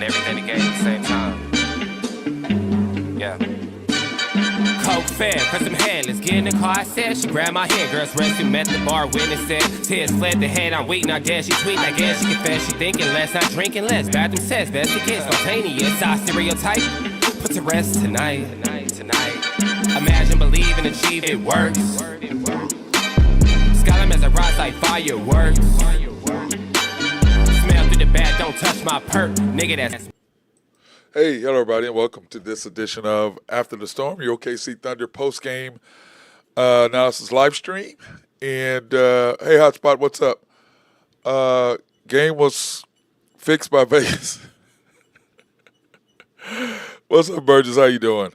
everything together at the same time. Yeah. Coke fair, cause I'm headless. Get in the car, I said. She grabbed my hand. Girls rescue, met the bar, witness said. Tears fled the head, I'm weak, now guess she tweet. I guess she confess, she thinking less, not drinking less. Bathroom says, best it gets, spontaneous. Our stereotype, put to rest tonight. Imagine, believe, and achieve, it works. Skyline as I rise like fireworks. Smell through the bag, don't touch my perk. Nigga, that's... Hey, hello everybody, and welcome to this edition of After the Storm, your OKC Thunder post-game analysis live stream. And, hey, Hotspot, what's up? Game was fixed by Vegas. What's up, Burgess? How you doing?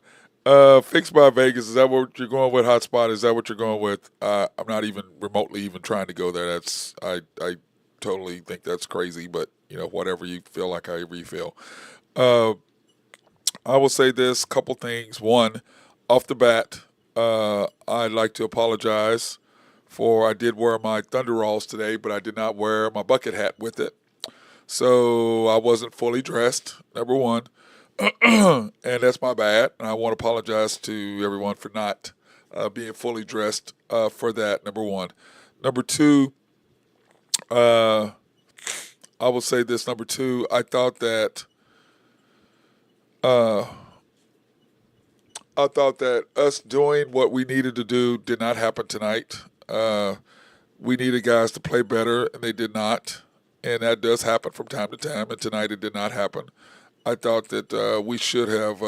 Fixed by Vegas, is that what you're going with, Hotspot? Is that what you're going with? I'm not even remotely even trying to go there. I totally think that's crazy, but, you know, whatever you feel like, however you feel. I will say this, couple things. One, off the bat, I'd like to apologize for I did wear my Thunderalls today, but I did not wear my bucket hat with it. So I wasn't fully dressed, number one. And that's my bad. And I want to apologize to everyone for not being fully dressed for that, number one. Number two, I will say this, number two, I thought that us doing what we needed to do did not happen tonight. We needed guys to play better, and they did not. And that does happen from time to time, and tonight it did not happen. I thought that we should have,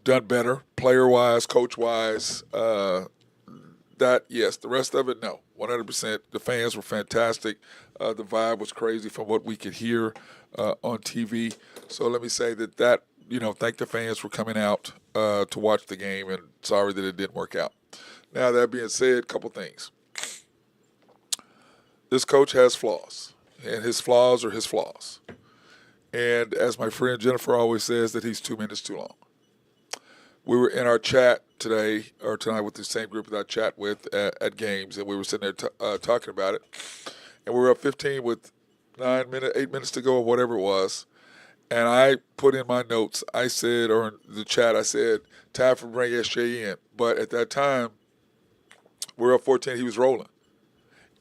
done better, player-wise, coach-wise. That, yes. The rest of it, no. 100%. The fans were fantastic. The vibe was crazy from what we could hear on TV. So let me say that, thank the fans for coming out to watch the game, and sorry that it didn't work out. Now, that being said, a couple things. This coach has flaws, and his flaws are his flaws. And as my friend Jennifer always says, that he's 2 minutes too long. We were in our chat tonight with the same group that I chat with at games, and we were sitting there talking about it. And we were up 15 with 8 minutes to go, or whatever it was. And I put in my notes, I said, or in the chat, I said, time for bring SJ in. But at that time, we were up 14, he was rolling.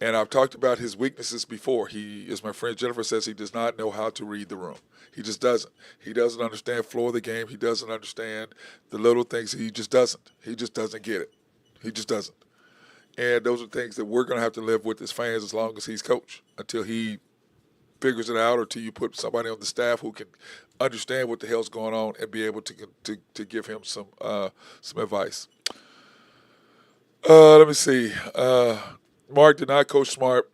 And I've talked about his weaknesses before. He, as my friend Jennifer says, he does not know how to read the room. He just doesn't. He doesn't understand flow of the game. He doesn't understand the little things. He just doesn't. He just doesn't get it. He just doesn't. And those are things that we're going to have to live with as fans as long as he's coach, until he figures it out, or till you put somebody on the staff who can understand what the hell's going on and be able to give him some advice. Let me see. Mark did not coach smart.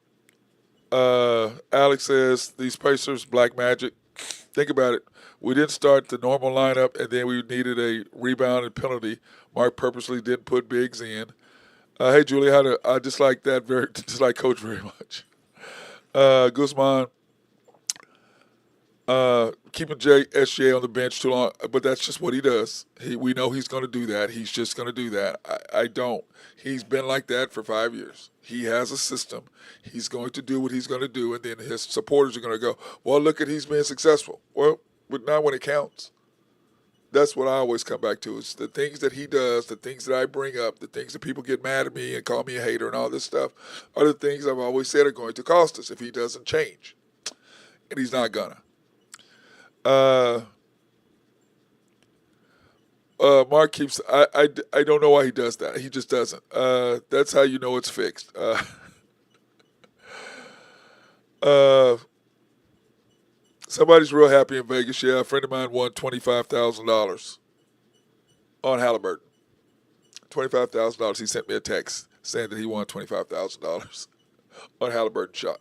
Alex says, these Pacers, black magic. Think about it. We didn't start the normal lineup, and then we needed a rebound and penalty. Mark purposely didn't put bigs in. Hey, Julie, I dislike that dislike Coach very much. Guzman, keeping SJ on the bench too long, but that's just what he does. We know he's going to do that. He's just going to do that. I don't. He's been like that for 5 years. He has a system. He's going to do what he's going to do, and then his supporters are going to go, well, look at he's being successful. Well, but not when it counts. That's what I always come back to. It's the things that he does, the things that I bring up, the things that people get mad at me and call me a hater and all this stuff are the things I've always said are going to cost us if he doesn't change. And he's not gonna. Mark keeps, I don't know why he does that. He just doesn't. That's how you know it's fixed. Somebody's real happy in Vegas. Yeah, a friend of mine won $25,000 on Halliburton. $25,000. He sent me a text saying that he won $25,000 on Halliburton shot.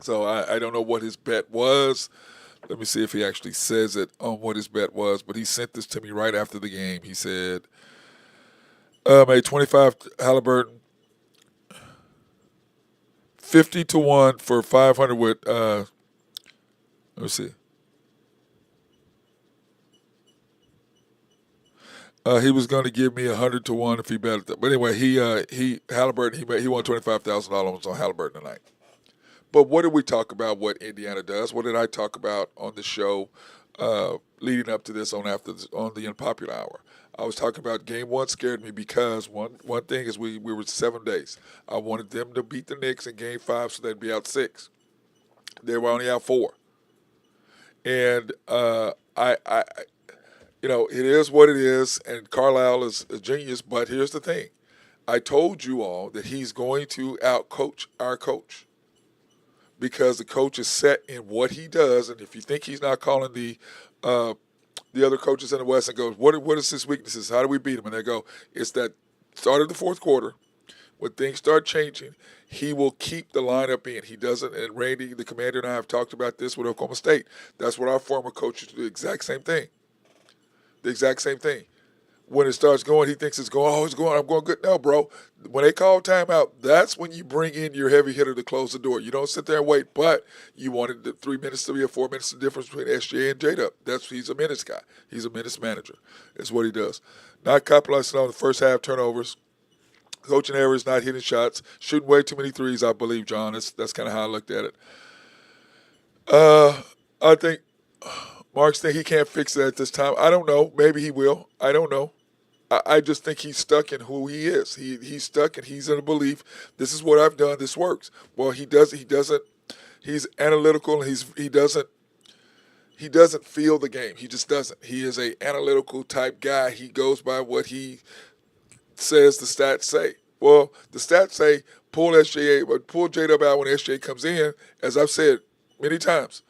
So I don't know what his bet was. Let me see if he actually says it on what his bet was. But he sent this to me right after the game. He said, made 25 Halliburton, 50-1 for 500 with, let me see. He was going to give me 100-1 if he bet it. But anyway, Halliburton, he won $25,000 on Halliburton tonight. But what did we talk about? What Indiana does? What did I talk about on the show leading up to this on the Unpopular Hour? I was talking about game one scared me because one thing is we were 7 days. I wanted them to beat the Knicks in game 5 so they'd be out 6. They were only out 4. And I it is what it is, and Carlisle is a genius, but here's the thing. I told you all that he's going to outcoach our coach because the coach is set in what he does, and if you think he's not calling the other coaches in the West and goes, what is his weaknesses? How do we beat him? And they go, it's that start of the fourth quarter, when things start changing, he will keep the lineup in. He doesn't, and Randy, the commander, and I have talked about this with Oklahoma State. That's what our former coaches do, the exact same thing. The exact same thing. When it starts going, he thinks it's going, I'm going good. No, bro. When they call timeout, that's when you bring in your heavy hitter to close the door. You don't sit there and wait, but you wanted the 3 minutes to be a 4 minutes difference between SJ and J-Dub. He's a minutes guy. He's a minutes manager. That's what he does. Not capitalizing on the first half turnovers. Coaching errors, not hitting shots, shooting way too many threes, I believe, John. That's kind of how I looked at it. I think Mark's think he can't fix it at this time. I don't know. Maybe he will. I don't know. I just think he's stuck in who he is. He's stuck and he's in a belief, this is what I've done, this works. Well, he doesn't, he's analytical and he doesn't feel the game. He just doesn't. He is a analytical type guy. He goes by what he says the stats say. Well, the stats say pull J-Dub out when SJ comes in, as I've said many times.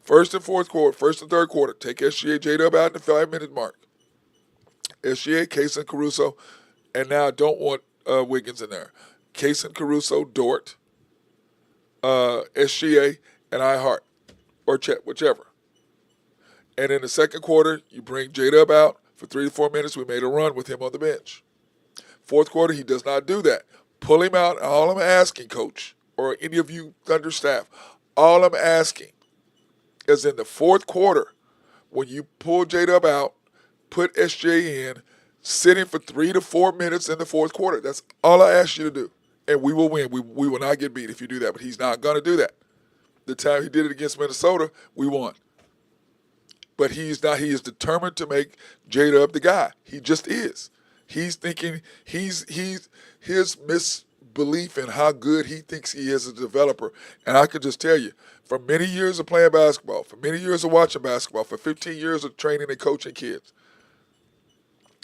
First and third quarter, take SGA J-Dub out in the 5-minute mark. SGA, Case and Caruso, and now I don't want Wiggins in there. Case and Caruso, Dort, SGA, and Hart, or Chet, whichever. And in the second quarter, you bring J-Dub out for 3 to 4 minutes. We made a run with him on the bench. Fourth quarter, he does not do that. Pull him out. All I'm asking, Coach, or any of you Thunder staff, all I'm asking is in the fourth quarter, when you pull J-Dub out, put SJ in, sit him for 3 to 4 minutes in the fourth quarter. That's all I ask you to do. And we will win. We will not get beat if you do that, but he's not going to do that. The time he did it against Minnesota, we won. But he's not. He is determined to make J-Dub the guy. He just is. He's thinking his misbelief in how good he thinks he is as a developer. And I can just tell you, for many years of playing basketball, for many years of watching basketball, for 15 years of training and coaching kids,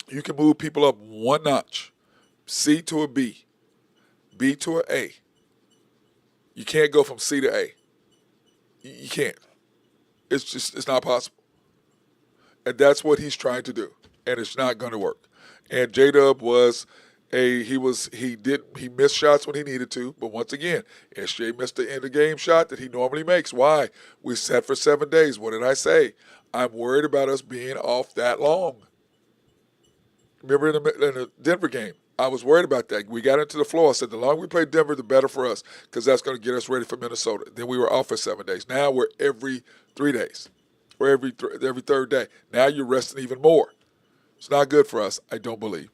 you can move people up one notch, C to a B, B to an A. You can't go from C to A. You can't. It's not possible. And that's what he's trying to do. And it's not going to work. And J-Dub he missed shots when he needed to, but once again, SJ missed the end of game shot that he normally makes. Why? We sat for 7 days. What did I say? I'm worried about us being off that long. Remember in the Denver game, I was worried about that. We got into the floor. I said, the longer we play Denver, the better for us, because that's going to get us ready for Minnesota. Then we were off for 7 days. Now we're every 3 days. We're every third day. Now you're resting even more. It's not good for us, I don't believe.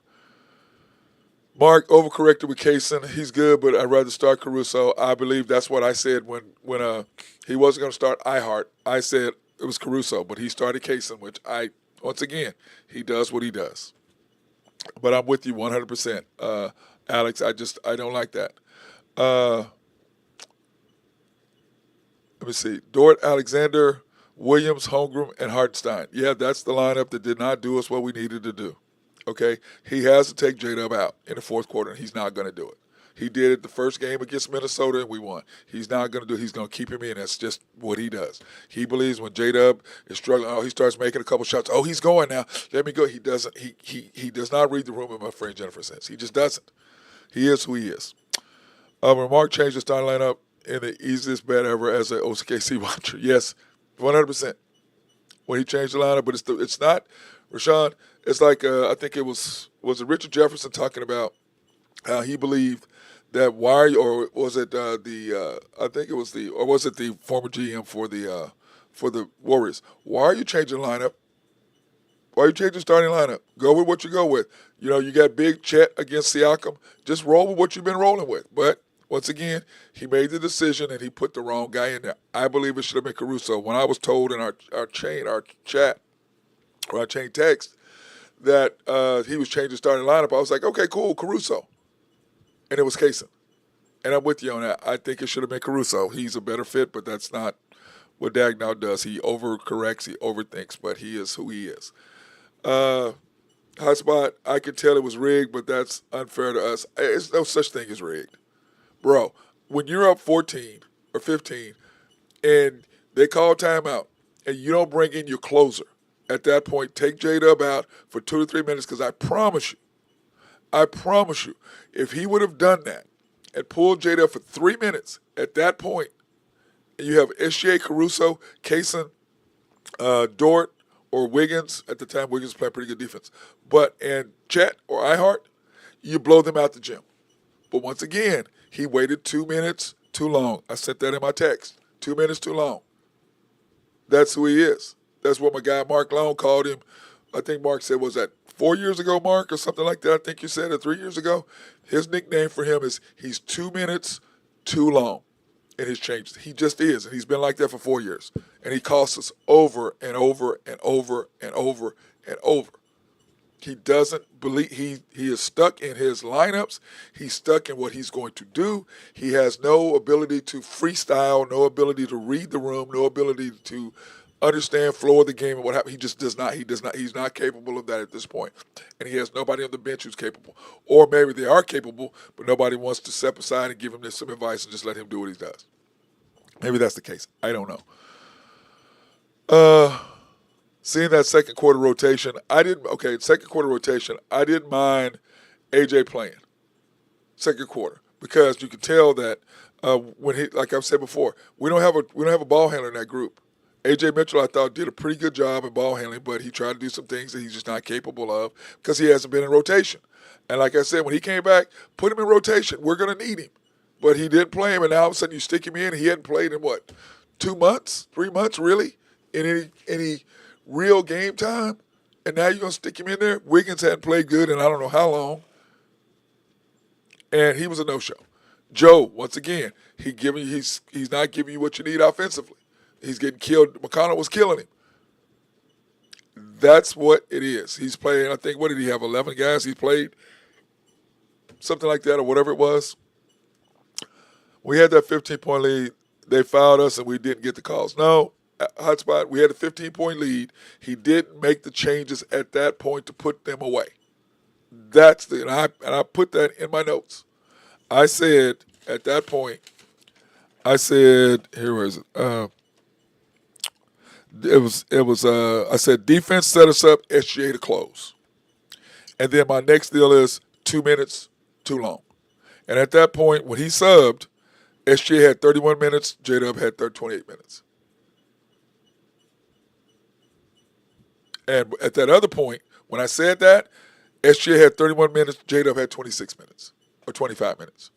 Mark overcorrected with Kaysen. He's good, but I'd rather start Caruso. I believe that's what I said when he wasn't going to start Hart. I said it was Caruso, but he started Kaysen, which once again, he does what he does. But I'm with you 100%, Alex. I don't like that. Let me see. Dort, Alexander, Williams, Holmgren, and Hartenstein. Yeah, that's the lineup that did not do us what we needed to do. Okay? He has to take J-Dub out in the fourth quarter, and he's not going to do it. He did it the first game against Minnesota, and we won. He's not going to do it. He's going to keep him in. That's just what he does. He believes when J-Dub is struggling, he starts making a couple shots. Oh, he's going now. Let me go. He doesn't. He does not read the room, as my friend Jennifer says. He just doesn't. He is who he is. When Mark changed the starting lineup in the easiest bet ever as an OKC watcher. Yes, 100%. When he changed the lineup, but it's not, Rashawn, it's like, I think it was it Richard Jefferson talking about how he believed that or was it the former GM for the Warriors? Why are you changing the lineup? Why are you changing the starting lineup? Go with what you go with. You got big Chet against Siakam. Just roll with what you've been rolling with. But Once again, he made the decision and he put the wrong guy in there. I believe it should have been Caruso. When I was told in our chat, or our chain text, that he was changing starting lineup, I was like, okay, cool, Caruso. And it was Kaysen. And I'm with you on that. I think it should have been Caruso. He's a better fit, but that's not what Dagnall does. He overcorrects, he overthinks, but he is who he is. Hotspot, I could tell it was rigged, but that's unfair to us. There's no such thing as rigged. Bro, when you're up 14 or 15 and they call timeout and you don't bring in your closer, at that point, take J-Dub out for 2 to 3 minutes, because I promise you, if he would have done that and pulled J-Dub for 3 minutes at that point, and you have SGA, Caruso, Kaysen, Dort, or Wiggins, at the time Wiggins played pretty good defense, and Chet or iHeart, you blow them out the gym. But once again, he waited 2 minutes too long. I sent that in my text. 2 minutes too long. That's who he is. That's what my guy Mark Long called him. I think Mark said, was that 4 years ago, Mark, or something like that? I think you said it 3 years ago. His nickname for him is he's 2 minutes too long in his changes. He just is, and he's been like that for 4 years. And he costs us over and over and over and over and over. He doesn't believe, he is stuck in his lineups. He's stuck in what he's going to do. He has no ability to freestyle, no ability to read the room, no ability to understand flow of the game and what happened. He just does not. He's not capable of that at this point. And he has nobody on the bench who's capable. Or maybe they are capable, but nobody wants to step aside and give him some advice and just let him do what he does. Maybe that's the case. I don't know. Seeing that second quarter rotation, I didn't mind AJ playing second quarter, because you can tell that when he, like I've said before, we don't have a ball handler in that group. AJ Mitchell, I thought, did a pretty good job in ball handling, but he tried to do some things that he's just not capable of because he hasn't been in rotation. And like I said, when he came back, put him in rotation. We're going to need him. But he didn't play him, and now all of a sudden you stick him in. He hadn't played in, 2 months, 3 months, really, in any real game time? And now you're going to stick him in there? Wiggins hadn't played good in I don't know how long. And he was a no-show. Joe, once again, he's not giving you what you need offensively. He's getting killed. McConnell was killing him. That's what it is. He's playing, I think, what did he have, 11 guys he played? Something like that, or whatever it was. We had that 15-point lead. They fouled us, and we didn't get the calls. No, Hotspot, we had a 15-point lead. He didn't make the changes at that point to put them away. And I put that in my notes. I said at that point, I said defense set us up, SGA to close. And then my next deal is 2 minutes too long. And at that point, when he subbed, SGA had 31 minutes, J-Dub had 28 minutes. And at that other point, when I said that, SGA had 31 minutes, J-Dub had 26 minutes or 25 minutes.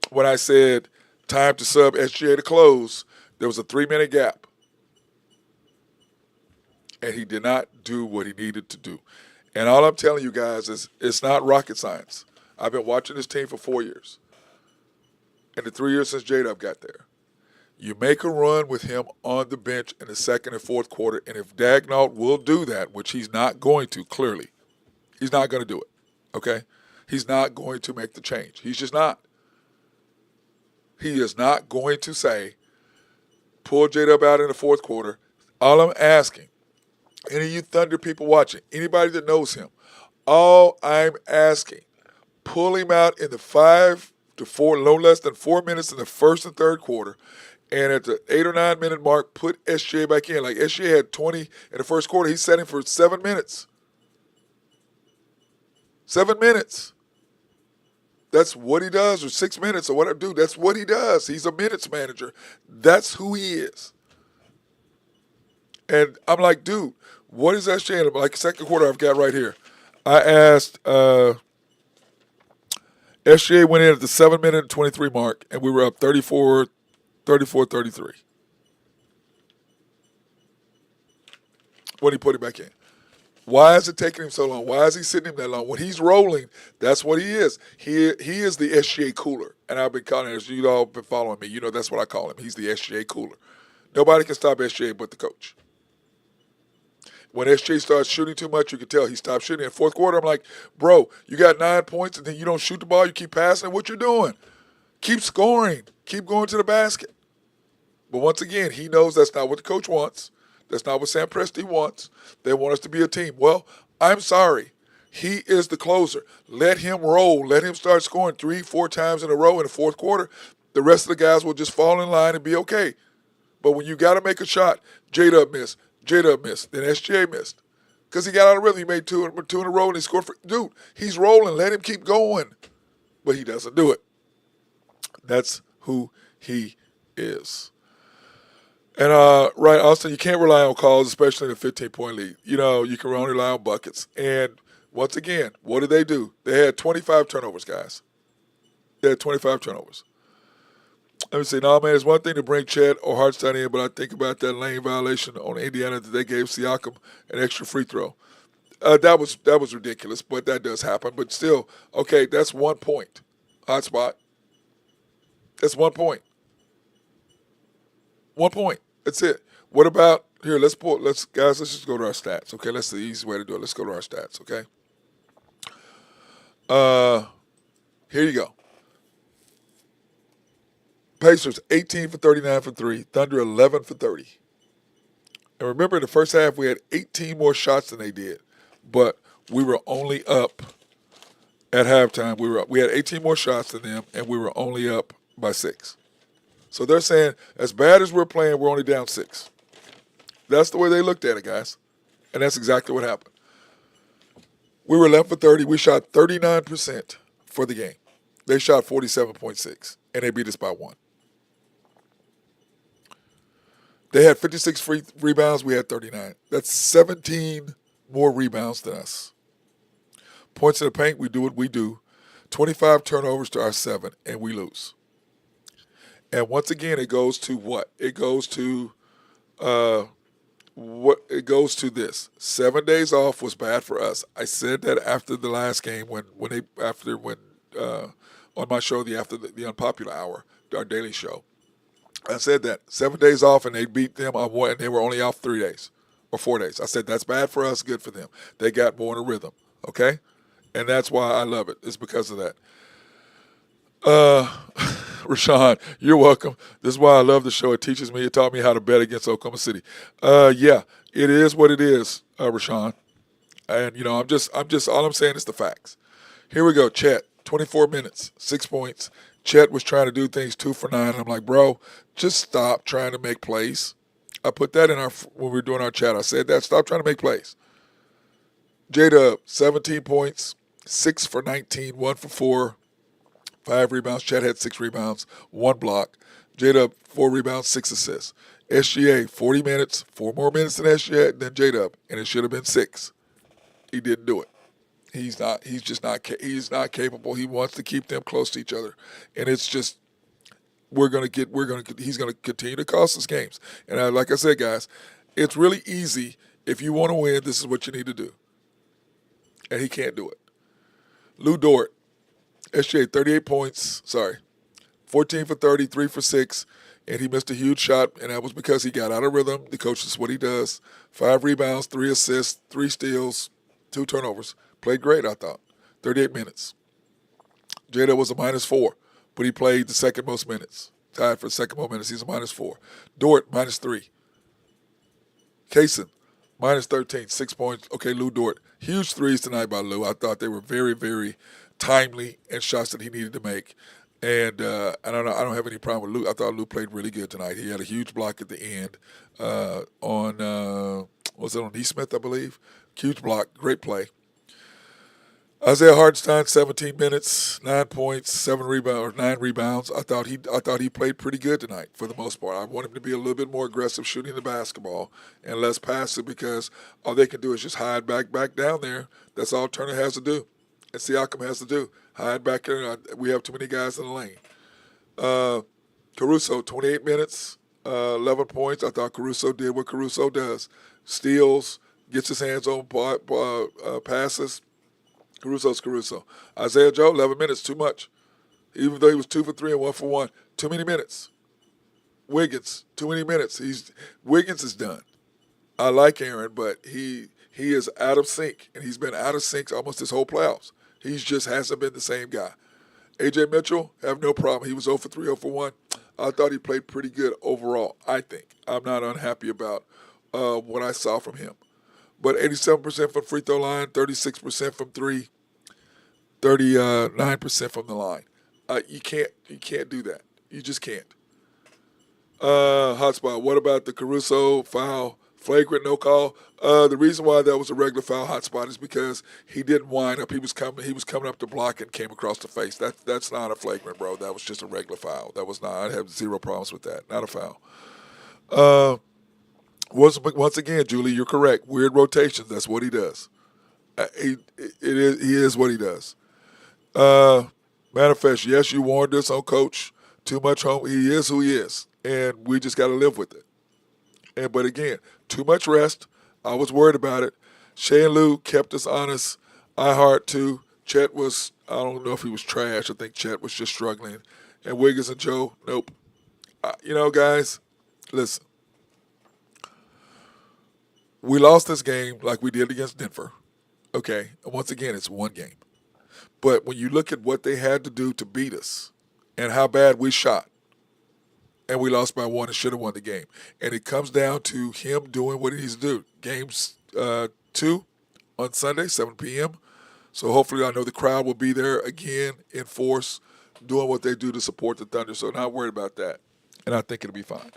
When I said time to sub SGA to close, there was a 3-minute gap. And he did not do what he needed to do. And all I'm telling you guys is it's not rocket science. I've been watching this team for 4 years. And the 3 years since J-Dub got there. You make a run with him on the bench in the second and fourth quarter, and if Dagnall will do that, which he's not going to, clearly, he's not going to do it, okay? He's not going to make the change. He's just not. He is not going to say, pull J-Dub out in the fourth quarter. All I'm asking, any of you Thunder people watching, anybody that knows him, all I'm asking, pull him out in the 5 to 4, no less than 4 minutes in the first and third quarter, and at the 8 or 9 minute mark, put SGA back in. Like SGA had 20 in the first quarter. He's setting for 7 minutes. 7 minutes. That's what he does, or 6 minutes, or whatever. Dude, that's what he does. He's a minutes manager. That's who he is. And I'm like, dude, what is SGA? Like second quarter I've got right here. I asked, SGA went in at the 7 minute and 23 mark, and we were up 34-33. When he put it back in. Why is it taking him so long? Why is he sitting him that long? When he's rolling, that's what he is. He is the SGA cooler. And I've been calling him, as you all been following me, you know that's what I call him. He's the SGA cooler. Nobody can stop SGA but the coach. When SJ starts shooting too much, you can tell he stopped shooting. In the fourth quarter, I'm like, bro, you got 9 points and then you don't shoot the ball, you keep passing. What you doing? Keep scoring. Keep going to the basket. But once again, he knows that's not what the coach wants. That's not what Sam Presti wants. They want us to be a team. Well, I'm sorry. He is the closer. Let him roll. Let him start scoring 3-4 times in a row in the fourth quarter. The rest of the guys will just fall in line and be okay. But when you got to make a shot, J-Dub missed. J-Dub missed. Then SGA missed. Because he got out of rhythm. He made two in a row and he scored. Dude, he's rolling. Let him keep going. But he doesn't do it. That's who he is. And, right, Austin, you can't rely on calls, especially in a 15-point lead. You know, you can only rely on buckets. And once again, what did they do? They had 25 turnovers, guys. They had 25 turnovers. Let me say, no, man, it's one thing to bring Chet or Hartstein in, but I think about that lane violation on Indiana that they gave Siakam an extra free throw. That was ridiculous, but that does happen. But still, okay, that's 1 point. Hot spot. That's 1 point. 1 point. That's it. What about here? Let's just go to our stats. Okay, that's the easy way to do it. Let's go to our stats. Okay. Here you go. Pacers 18 for 39 from three. Thunder 11 for 30. And remember, in the first half we had 18 more shots than they did, but we were only up at halftime. We had 18 more shots than them, and we were only up by 6. So they're saying, as bad as we're playing, we're only down 6. That's the way they looked at it, guys. And that's exactly what happened. We were 11 for 30. We shot 39% for the game. They shot 47.6, and they beat us by 1. They had 56 free rebounds. We had 39. That's 17 more rebounds than us. Points in the paint, we do what we do. 25 turnovers to our 7, and we lose. And once again, it goes to what? It goes to this. 7 days off was bad for us. I said that after the last game when on my show, the Unpopular Hour, our daily show. I said that 7 days off and they beat them on one, and they were only off 3 days or 4 days. I said that's bad for us, good for them. They got more in a rhythm, okay? And that's why I love it. It's because of that. Rashawn, you're welcome. This is why I love the show. It teaches me. It taught me how to bet against Oklahoma City. Yeah, it is what it is, Rashawn. And you know, I'm just all I'm saying is the facts. Here we go. Chet, 24 minutes, 6 points. Chet was trying to do things 2 for 9. I'm like, bro, just stop trying to make plays. I put that in when we were doing our chat. I said that. Stop trying to make plays. J-Dub, 17 points, 6 for 19, 1 for 4. 5 rebounds. Chet had 6 rebounds, 1 block. J-Dub, 4 rebounds, 6 assists. SGA, 40 minutes, 4 more minutes than SGA than J-Dub, and it should have been 6. He didn't do it. He's not capable. He wants to keep them close to each other, and it's just he's going to continue to cost us games. And like I said, guys, it's really easy. If you want to win, this is what you need to do, and he can't do it. Lou Dort. SGA, 38 points, 14 for 30, 3 for 6, and he missed a huge shot, and that was because he got out of rhythm. The coach is what he does. 5 rebounds, 3 assists, 3 steals, 2 turnovers. Played great, I thought. 38 minutes. Jada was a -4, but he played the second most minutes. Tied for the second most minutes. He's a -4. Dort, -3. Kaysen, -13, 6 points. Okay, Lou Dort. Huge threes tonight by Lou. I thought they were very, very timely and shots that he needed to make. And I don't have any problem with Lou. I thought Lou played really good tonight. He had a huge block at the end on Neesmith, I believe. Huge block, great play. Isaiah Hartenstein, 17 minutes, 9 points, 9 rebounds. I thought he played pretty good tonight for the most part. I want him to be a little bit more aggressive shooting the basketball and less passive, because all they can do is just hide back down there. That's all Turner has to do, and Siakam has to do. Hide back there. We have too many guys in the lane. Caruso, 28 minutes, 11 points. I thought Caruso did what Caruso does. Steals, gets his hands on passes. Caruso's Caruso. Isaiah Joe, 11 minutes, too much. Even though he was 2 for 3 and 1 for 1, too many minutes. Wiggins, too many minutes. Wiggins is done. I like Aaron, but he is out of sync, and he's been out of sync almost his whole playoffs. He just hasn't been the same guy. A.J. Mitchell, have no problem. He was 0 for 3, 0 for 1. I thought he played pretty good overall, I think. I'm not unhappy about what I saw from him. But 87% from free throw line, 36% from 3, 39% from the line. You can't do that. You just can't. Hotspot, what about the Caruso foul? Flagrant, no call. The reason why that was a regular foul, Hotspot, is because he didn't wind up. He was coming up to block and came across the face. That's not a flagrant, bro. That was just a regular foul. That was not. I have zero problems with that. Not a foul. Once again, Julie, you're correct. Weird rotations. That's what he does. He is what he does. Manifest, yes, you warned us on Coach. Too much home. He is who he is, and we just got to live with it. But again, too much rest. I was worried about it. Shea and Lou kept us honest. I heart too. Chet was, I don't know if he was trash. I think Chet was just struggling. And Wiggins and Joe, nope. Guys, listen. We lost this game like we did against Denver. Okay, and once again, it's one game. But when you look at what they had to do to beat us and how bad we shot, and we lost by 1 and should have won the game. And it comes down to him doing what he needs to do. Games 2 on Sunday, 7 p.m. So hopefully I know the crowd will be there again in force, doing what they do to support the Thunder. So not worried about that. And I think it'll be fine.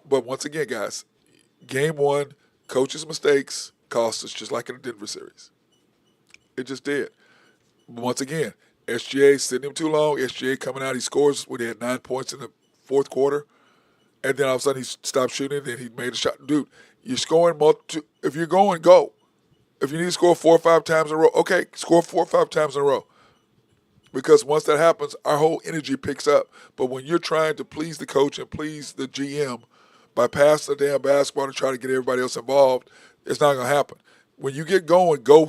But once again, guys, game 1, coach's mistakes cost us just like in the Denver series. It just did. But once again, SGA sitting him too long. SGA coming out, he scores when he had 9 points in the fourth quarter, and then all of a sudden he stopped shooting, and then he made a shot. Dude, you're scoring if you're going, go. If you need to score 4 or 5 times in a row, okay, score 4 or 5 times in a row. Because once that happens, our whole energy picks up. But when you're trying to please the coach and please the GM by passing the damn basketball and trying to get everybody else involved, it's not going to happen. When you get going, go.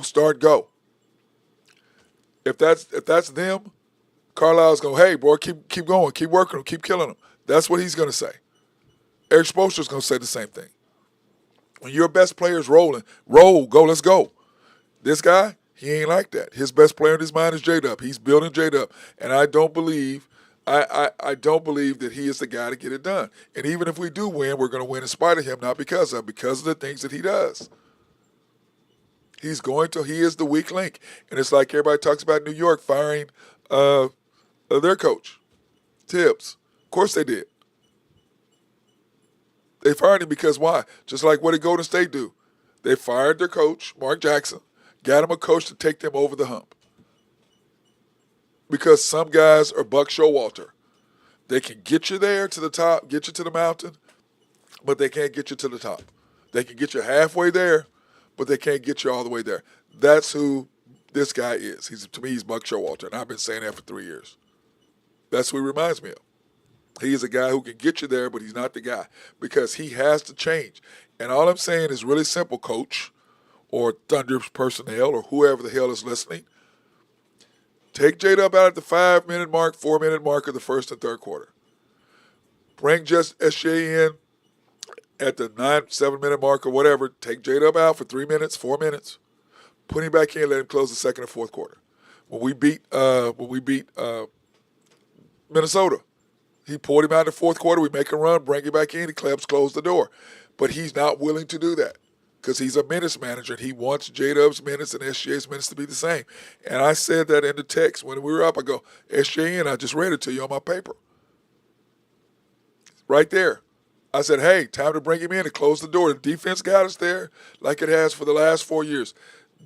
If that's them, Carlisle's going, hey, boy, keep going, keep working them, keep killing them. That's what he's going to say. Eric Spoelstra's going to say the same thing. When your best player's rolling, roll, go, let's go. This guy, he ain't like that. His best player in his mind is J-Dub. He's building J-Dub. And I don't believe that he is the guy to get it done. And even if we do win, we're going to win in spite of him, not because of the things that he does. He is the weak link. And it's like everybody talks about New York firing their coach, Tibbs. Of course they did. They fired him because why? Just like what did Golden State do? They fired their coach, Mark Jackson, got him a coach to take them over the hump. Because some guys are Buck Showalter. They can get you there to the top, get you to the mountain, but they can't get you to the top. They can get you halfway there, but they can't get you all the way there. That's who this guy is. To me, he's Buck Showalter, and I've been saying that for 3 years. That's who he reminds me of. He is a guy who can get you there, but he's not the guy because he has to change. And all I'm saying is really simple, Coach, or Thunder personnel, or whoever the hell is listening. Take J-Dub out at the 5-minute mark, 4-minute mark of the first and third quarter. Bring just SJ in at the 7-minute mark or whatever. Take J-Dub out for 3 minutes, 4 minutes. Put him back in, let him close the second and fourth quarter. When we beat Minnesota, he poured him out in the fourth quarter. We make a run, bring him back in. He closed the door. But he's not willing to do that because he's a minutes manager, and he wants J-Dub's minutes and SGA's minutes to be the same. And I said that in the text when we were up. I go, SGA in, I just read it to you on my paper. Right there. I said, hey, time to bring him in and close the door. The defense got us there like it has for the last 4 years.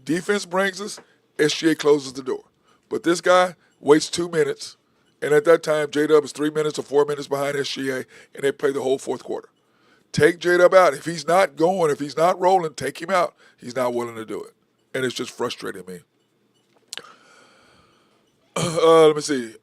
Defense brings us, SGA closes the door. But this guy waits 2 minutes. And at that time, J-Dub is 3 minutes or 4 minutes behind SGA, and they play the whole fourth quarter. Take J-Dub out. If he's not going, if he's not rolling, take him out. He's not willing to do it. And it's just frustrating me. Let me see.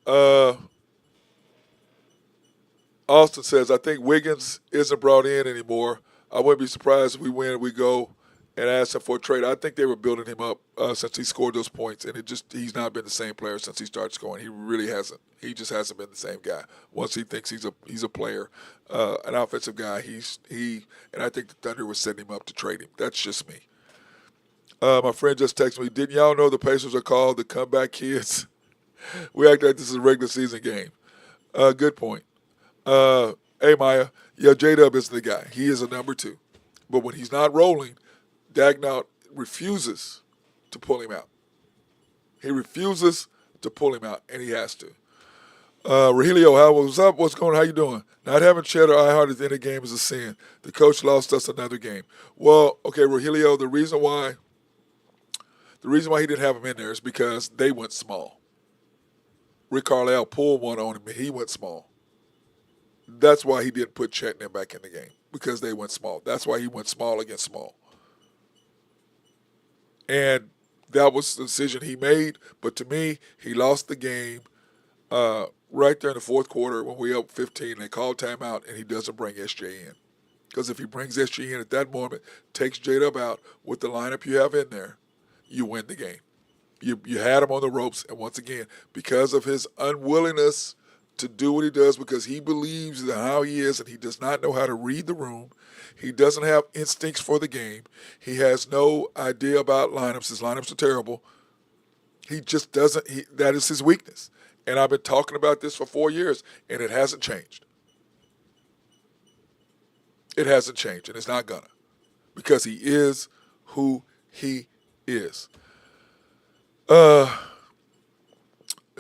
Austin says, I think Wiggins isn't brought in anymore. I wouldn't be surprised if we win and we go and asked him for a trade. I think they were building him up since he scored those points, and he's not been the same player since he started scoring. He really hasn't. He just hasn't been the same guy. Once he thinks he's a player, an offensive guy, and I think the Thunder was setting him up to trade him. That's just me. My friend just texted me, didn't y'all know the Pacers are called the comeback kids? We act like this is a regular season game. Good point. Hey, Maya, yeah, J-Dub is the guy. He is a number 2. But when he's not rolling, Dagnall refuses to pull him out. He refuses to pull him out, and he has to. Rogelio, what's up? What's going on? How you doing? Not having Chet or iHeart at the end of the game is a sin. The coach lost us another game. Well, okay, Rogelio, the reason why he didn't have him in there is because they went small. Rick Carlisle pulled one on him, and he went small. That's why he didn't put Chet back in the game, because they went small. That's why he went small against small. And that was the decision he made. But to me, he lost the game right there in the fourth quarter when we up 15. They called timeout, and he doesn't bring SJ in. Because if he brings SJ in at that moment, takes J-Dub out with the lineup you have in there, you win the game. You had him on the ropes, and once again, because of his unwillingness to do what he does, because he believes that how he is and he does not know how to read the room, he doesn't have instincts for the game, he has no idea about lineups, his lineups are terrible, he just doesn't, that is his weakness. And I've been talking about this for 4 years, and it hasn't changed. It hasn't changed, and it's not gonna, because he is who he is.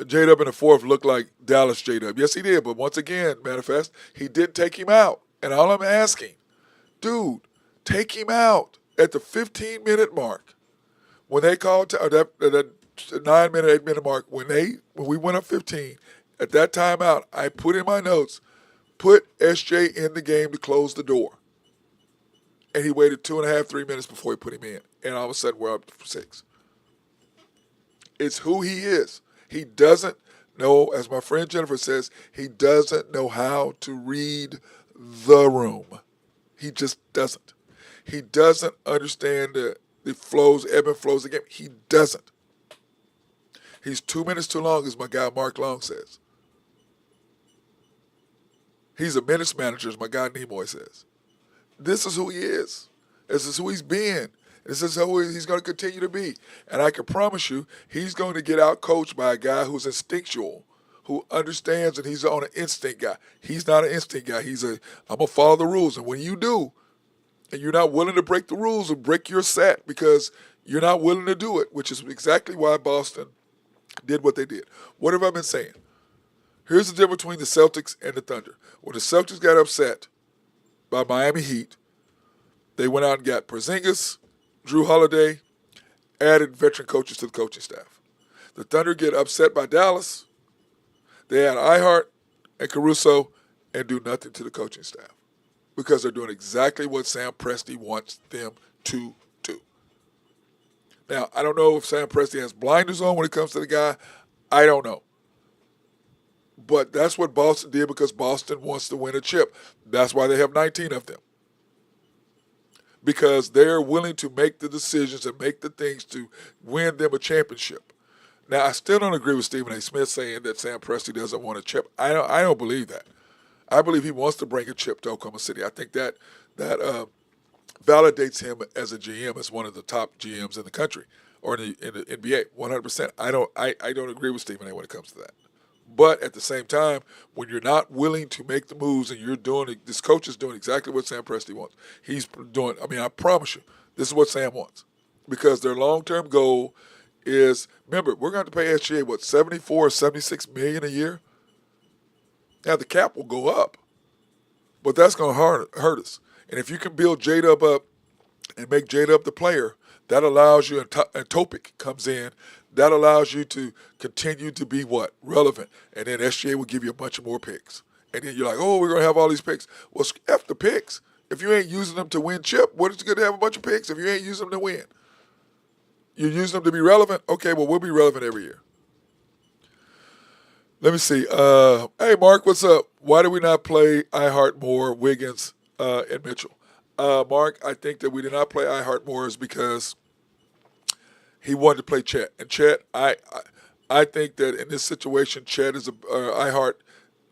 J-Dub in the fourth looked like Dallas J-Dub. Yes, he did, but once again, manifest, he did take him out. And all I'm asking, dude, take him out at the 15-minute mark. When they called that 9-minute, 8-minute mark, when we went up 15, at that timeout, I put in my notes, put SJ in the game to close the door. And he waited 2.5, 3 minutes before he put him in. And all of a sudden, we're up 6. It's who he is. He doesn't know, as my friend Jennifer says, he doesn't know how to read the room. He just doesn't. He doesn't understand the flows, ebb and flows of the game. He doesn't. He's 2 minutes too long, as my guy Mark Long says. He's a minutes manager, as my guy Nimoy says. This is who he is. This is who he's been. This is who he's going to continue to be. And I can promise you, he's going to get out-coached by a guy who's instinctual, who understands that he's on an instinct guy. He's not an instinct guy. I'm going to follow the rules. And when you do, and you're not willing to break the rules or break your set because you're not willing to do it, which is exactly why Boston did what they did. What have I been saying? Here's the difference between the Celtics and the Thunder. When the Celtics got upset by Miami Heat, they went out and got Porzingis, Drew Holiday, added veteran coaches to the coaching staff. The Thunder get upset by Dallas. They add iHeart and Caruso and do nothing to the coaching staff because they're doing exactly what Sam Presti wants them to do. Now, I don't know if Sam Presti has blinders on when it comes to the guy. I don't know. But that's what Boston did because Boston wants to win a chip. That's why they have 19 of them. Because they're willing to make the decisions and make the things to win them a championship. Now, I still don't agree with Stephen A. Smith saying that Sam Presti doesn't want a chip. I don't believe that. I believe he wants to bring a chip to Oklahoma City. I think that validates him as a GM, as one of the top GMs in the country or in the NBA. 100%. I don't agree with Stephen A. when it comes to that. But at the same time, when you're not willing to make the moves and you're doing it, this coach is doing exactly what Sam Presti wants. He's doing, I promise you, this is what Sam wants. Because their long-term goal is, remember, we're going to pay SGA, what, $74 or $76 million a year? Now, the cap will go up, but that's going to hurt us. And if you can build J-Dub up and make J-Dub the player, that allows you, and Topic comes in, that allows you to continue to be what? Relevant. And then SGA will give you a bunch of more picks. And then you're like, oh, we're going to have all these picks. Well, F the picks. If you ain't using them to win chip, what is it good to have a bunch of picks if you ain't using them to win? You're using them to be relevant? Okay, well, we'll be relevant every year. Let me see. Hey, Mark, what's up? Why do we not play iHeart more, Wiggins, and Mitchell? Mark, I think that we did not play iHeart more is because he wanted to play Chet. And Chet, I think that in this situation, Chet is iHeart.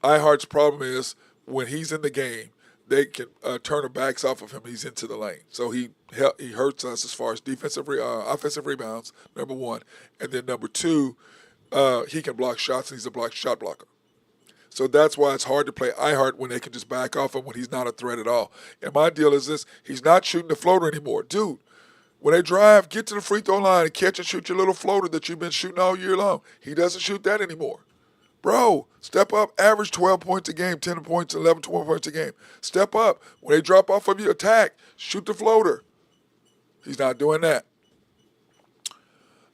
iHeart's problem is when he's in the game, they can turn their backs off of him. He's into the lane, so he hurts us as far as offensive rebounds. Number one, and then number two, he can block shots, and he's a shot blocker. So that's why it's hard to play iHeart when they can just back off him when he's not a threat at all. And my deal is this: he's not shooting the floater anymore, dude. When they drive, get to the free throw line and catch and shoot your little floater that you've been shooting all year long. He doesn't shoot that anymore. Bro, step up, average 12 points a game, 10 points, 11, 12 points a game. Step up. When they drop off of you, attack. Shoot the floater. He's not doing that.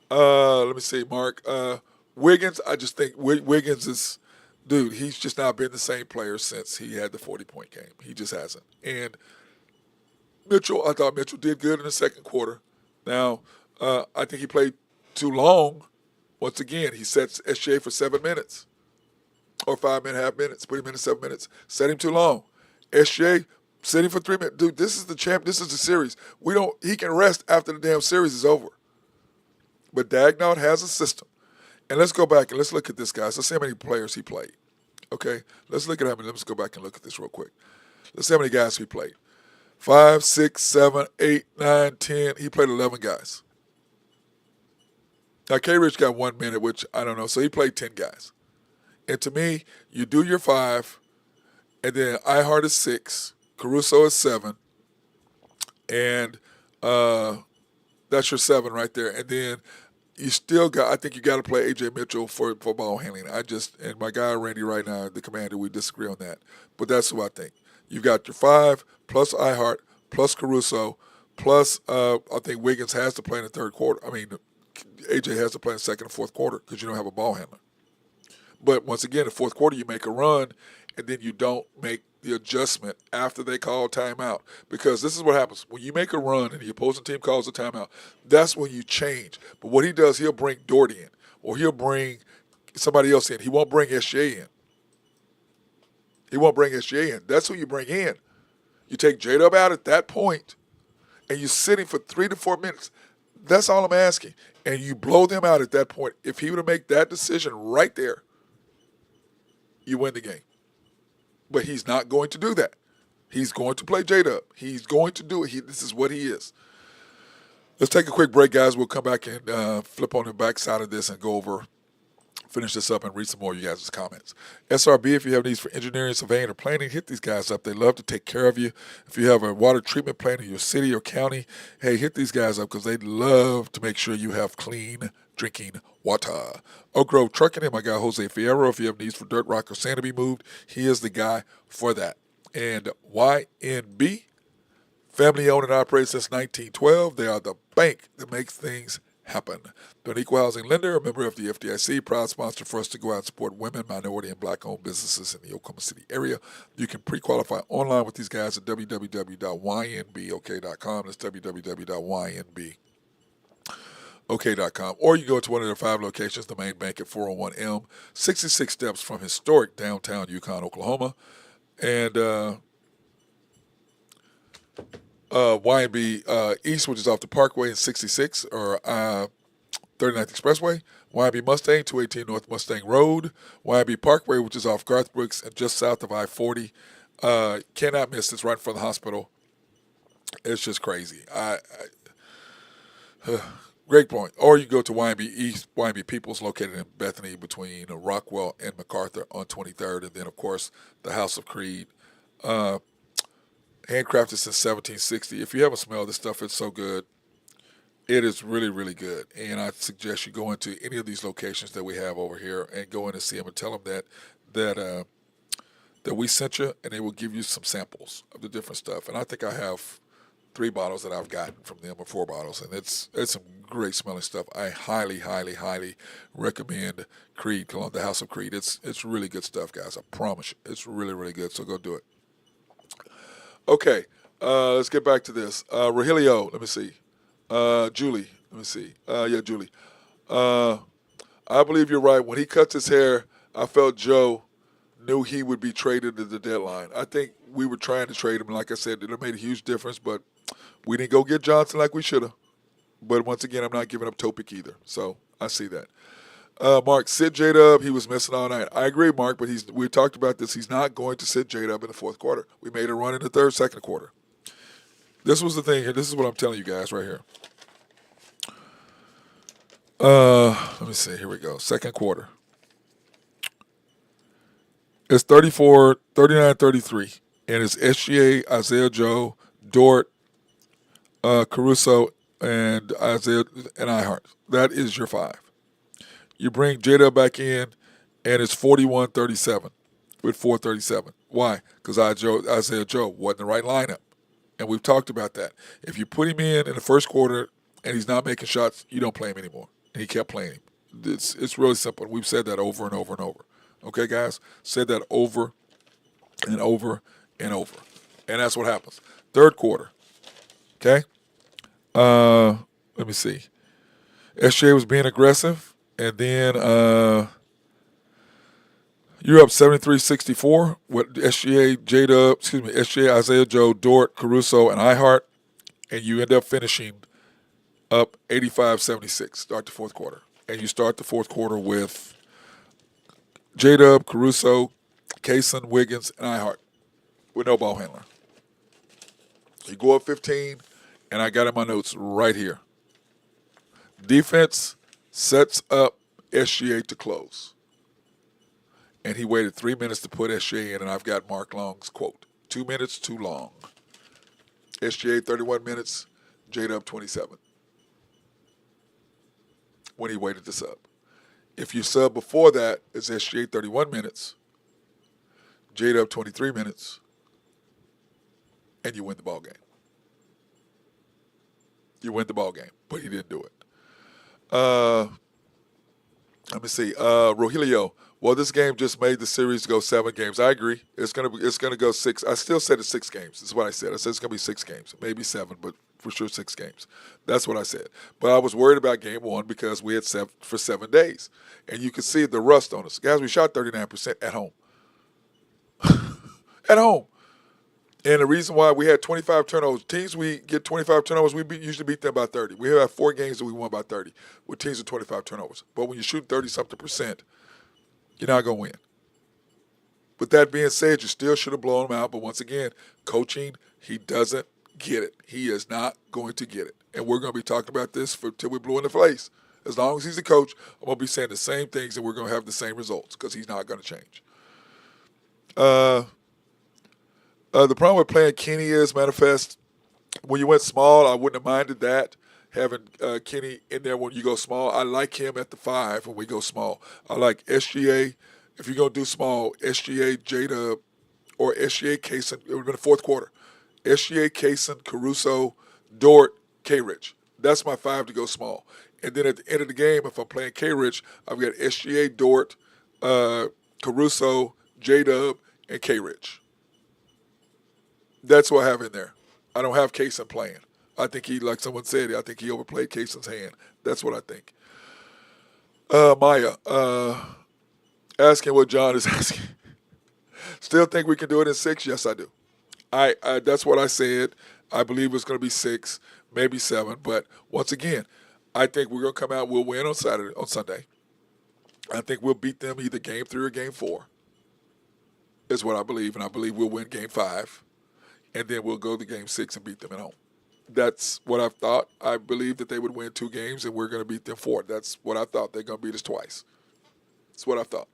Let me see, Mark. Wiggins, I just think Wiggins is, dude, he's just not been the same player since he had the 40-point game. He just hasn't. And Mitchell, I thought Mitchell did good in the second quarter. Now, I think he played too long. Once again, he sets SGA for 7 minutes. Or 5.5 minutes, put him in 7 minutes. Set him too long. SGA, set him for 3 minutes. Dude, this is the champ. This is the series. He can rest after the damn series is over. But Dagnall has a system. And let's go back and let's look at this, guys. Let's see how many players he played. Okay? Let's look at how many. Let's go back and look at this real quick. Let's see how many guys he played. 5, 6, 7, 8, 9, 10. He played 11 guys. Now, K-Rich got 1 minute, which I don't know. So he played 10 guys. And to me, you do your 5, and then iHeart is 6, Caruso is 7, and that's your 7 right there. And then you still got, I think you got to play A.J. Mitchell for ball handling. And my guy Randy right now, the commander, we disagree on that. But that's who I think. You've got your 5 plus iHeart plus Caruso plus I think Wiggins has to play in the third quarter. I mean, A.J. has to play in the second and fourth quarter because you don't have a ball handler. But once again, in the fourth quarter, you make a run, and then you don't make the adjustment after they call timeout. Because this is what happens. When you make a run and the opposing team calls a timeout, that's when you change. But what he does, he'll bring Dort in, or he'll bring somebody else in. He won't bring SGA in. He won't bring SGA in. That's who you bring in. You take J-Dub out at that point, and you sit him for 3 to 4 minutes. That's all I'm asking. And you blow them out at that point. If he were to make that decision right there, you win the game. But he's not going to do that. He's going to play J-Dub. He's going to do it. This is what he is. Let's take a quick break, guys. We'll come back and flip on the backside of this and go over, finish this up and read some more of you guys' comments. SRB, if you have needs for engineering, surveying, or planning, hit these guys up. They love to take care of you. If you have a water treatment plant in your city or county, hey, hit these guys up because they love to make sure you have clean drinking water. Oak Grove Trucking and my guy Jose Fierro, if you have needs for dirt, rock, or sand to be moved, he is the guy for that. And YNB, family owned and operated since 1912. They are the bank that makes things happen. They're an equal housing lender, a member of the FDIC, proud sponsor for us to go out and support women, minority, and black-owned businesses in the Oklahoma City area. You can pre-qualify online with these guys at www.ynbok.com. That's www.ynbok.com. Or you go to one of their 5 locations, the main bank at 401M, 66 steps from historic downtown Yukon, Oklahoma. And YNB East, which is off the Parkway in 66, or 39th Expressway. YNB Mustang, 218 North Mustang Road. YNB Parkway, which is off Garth Brooks and just south of I-40. Cannot miss this right in front of the hospital. It's just crazy. Great point. Or you go to YNB East, YNB Peoples, located in Bethany between Rockwell and MacArthur on 23rd. And then, of course, the House of Creed. Handcrafted since 1760. If you haven't smelled this stuff, it's so good. It is really, really good. And I suggest you go into any of these locations that we have over here and go in and see them and tell them that we sent you, and they will give you some samples of the different stuff. And I think I have 3 bottles that I've gotten from them, or 4 bottles, and it's some great smelling stuff. I highly, highly, highly recommend Creed, Cologne, the House of Creed. It's really good stuff, guys. I promise you. It's really, really good, so go do it. Okay, let's get back to this. Rogelio, let me see. Julie, let me see. Julie. I believe you're right. When he cuts his hair, I felt Joe knew he would be traded at the deadline. I think we were trying to trade him. Like I said, it made a huge difference, but we didn't go get Johnson like we should have. But once again, I'm not giving up Topic either. So I see that. Mark, sit J-Dub. He was missing all night. I agree, Mark, but we talked about this. He's not going to sit J-Dub in the fourth quarter. We made a run in the second quarter. This was the thing here. This is what I'm telling you guys right here. Let me see. Here we go. Second quarter. It's 39-33. And it's SGA, Isaiah Joe, Dort, Caruso, and Isaiah and Ihart. That is your five. You bring Jada back in, and it's 41-37 with 4:37. Why? Because Isaiah Joe wasn't the right lineup. And we've talked about that. If you put him in the first quarter and he's not making shots, you don't play him anymore. And he kept playing him. It's really simple. We've said that over and over and over. Okay, guys? Said that over and over and over. And that's what happens. Third quarter. Okay? Let me see. SGA was being aggressive. And then you're up 73-64 with SGA, Isaiah Joe, Dort, Caruso, and Ihart. And you end up finishing up 85-76, start the fourth quarter. And you start the fourth quarter with J-Dub, Caruso, Kaysen, Wiggins, and Ihart with no ball handler. You go up 15, and I got in my notes right here. Defense sets up SGA to close. And he waited 3 minutes to put SGA in, and I've got Mark Long's quote. 2 minutes too long. SGA 31 minutes, J-Dub 27. When he waited to sub. If you sub before that, it's SGA 31 minutes, J-Dub 23 minutes, and you win the ball game. You win the ball game, but he didn't do it. Let me see. Rogelio, well, this game just made the series go 7 games. I agree. It's gonna go 6. I still said it's 6 games. That's what I said. I said it's gonna be 6 games, maybe 7, but for sure 6 games. That's what I said. But I was worried about game 1 because we had 7 days, and you could see the rust on us, guys. We shot 39% at home. At home. And the reason why we had 25 turnovers, teams we get 25 turnovers, we usually beat them by 30. We have 4 games that we won by 30 with teams with 25 turnovers. But when you shoot 30-something%, you're not going to win. With that being said, you still should have blown them out. But once again, coaching, he doesn't get it. He is not going to get it. And we're going to be talking about this until we blow in the face. As long as he's a coach, I'm going to be saying the same things and we're going to have the same results because he's not going to change. The problem with playing Kenny is, manifest, when you went small, I wouldn't have minded that, having Kenny in there when you go small. I like him at the 5 when we go small. I like SGA. If you're going to do small, SGA, J-Dub, or SGA, Kaysen. It would have been the fourth quarter. SGA, Kaysen, Caruso, Dort, K-Rich. That's my 5 to go small. And then at the end of the game, if I'm playing K-Rich, I've got SGA, Dort, Caruso, J-Dub, and K-Rich. That's what I have in there. I don't have Kaysen playing. I think he, like someone said, I think he overplayed Kaysen's hand. That's what I think. Maya, asking what John is asking. Still think we can do it in 6? Yes, I do. I that's what I said. I believe it's going to be 6, maybe 7. But once again, I think we're going to come out. We'll win on Sunday. I think we'll beat them either game 3 or game 4. Is what I believe, and I believe we'll win game 5. And then we'll go to game 6 and beat them at home. That's what I've thought. I believe that they would win 2 games, and we're going to beat them 4. That's what I thought. They're going to beat us twice. That's what I thought.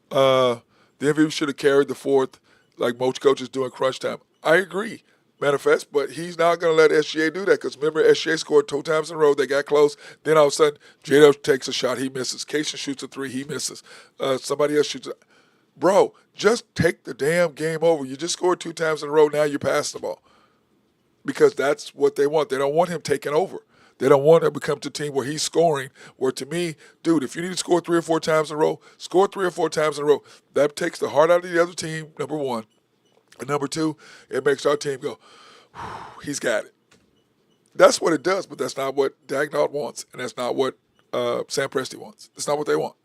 The MVP should have carried the 4th, like most coaches do in crunch time. I agree, manifest, but he's not going to let SGA do that because remember, SGA scored 2 times in a row. They got close. Then all of a sudden, J-Dub takes a shot. He misses. Kaysen shoots a 3. He misses. Somebody else shoots a... Bro, just take the damn game over. You just scored 2 times in a row. Now you pass the ball. Because that's what they want. They don't want him taking over. They don't want him to become to a team where he's scoring. Where to me, dude, if you need to score 3 or 4 times in a row, score 3 or 4 times in a row. That takes the heart out of the other team, number 1. And number 2, it makes our team go, he's got it. That's what it does, but that's not what Dagnall wants. And that's not what Sam Presti wants. That's not what they want.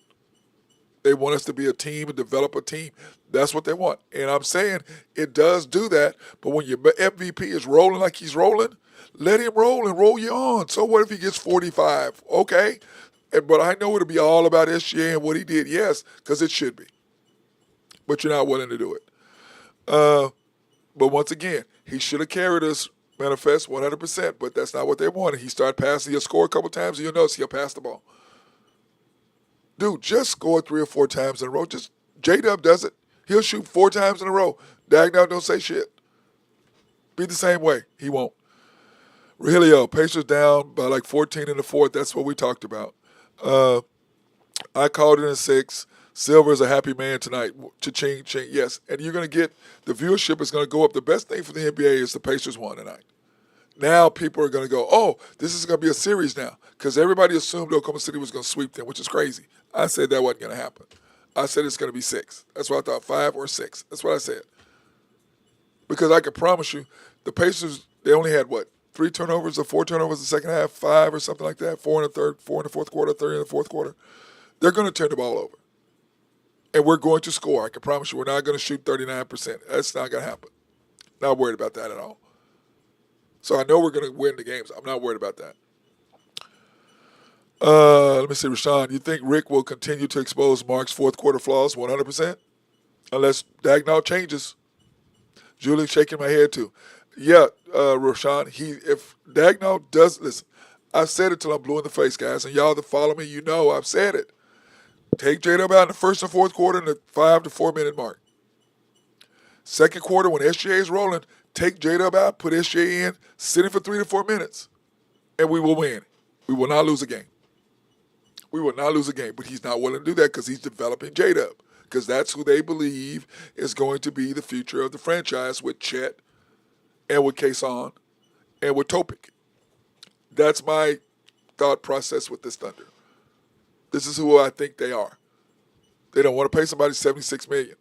They want us to be a team and develop a team. That's what they want. And I'm saying it does do that. But when your MVP is rolling like he's rolling, let him roll and roll you on. So what if he gets 45? Okay. But I know it'll be all about SGA and what he did. Yes, because it should be. But you're not willing to do it. But once again, he should have carried us, manifest 100%, but that's not what they wanted. He started passing. He'll score a couple times, and you'll notice he'll pass the ball. Dude, just score 3 or 4 times in a row. Just J-Dub does it. He'll shoot 4 times in a row. Dagnall don't say shit. Be the same way. He won't. Regilio, Pacers down by like 14 in the fourth. That's what we talked about. I called it in 6. Silver is a happy man tonight. Cha-ching, ching, yes. And you're going to get, the viewership is going to go up. The best thing for the NBA is the Pacers won tonight. Now people are going to go, oh, this is going to be a series now. Because everybody assumed Oklahoma City was going to sweep them, which is crazy. I said that wasn't going to happen. I said it's going to be 6. That's what I thought, 5 or 6. That's what I said. Because I can promise you, the Pacers, they only had, 3 turnovers or 4 turnovers in the second half, 5 or something like that, 4 in the third, 4 in the fourth quarter, 3 in the fourth quarter. They're going to turn the ball over. And we're going to score. I can promise you we're not going to shoot 39%. That's not going to happen. Not worried about that at all. So I know we're going to win the games. I'm not worried about that. Let me see, Rashawn. You think Rick will continue to expose Mark's fourth quarter flaws 100%? Unless Dagnall changes. Julie's shaking my head too. Yeah, Rashawn, if Dagnall does, listen, I've said it till I'm blue in the face, guys, and y'all that follow me, you know I've said it. Take J-Dub out in the first and fourth quarter in the 5 to 4 minute mark. Second quarter, when SGA is rolling, take J-Dub out, put SGA in, sit him for 3 to 4 minutes, and we will win. We will not lose a game. We will not lose a game, but he's not willing to do that because he's developing J-Dub, because that's who they believe is going to be the future of the franchise with Chet and with Kason and with Topic. That's my thought process with this Thunder. This is who I think they are. They don't want to pay somebody $76 million.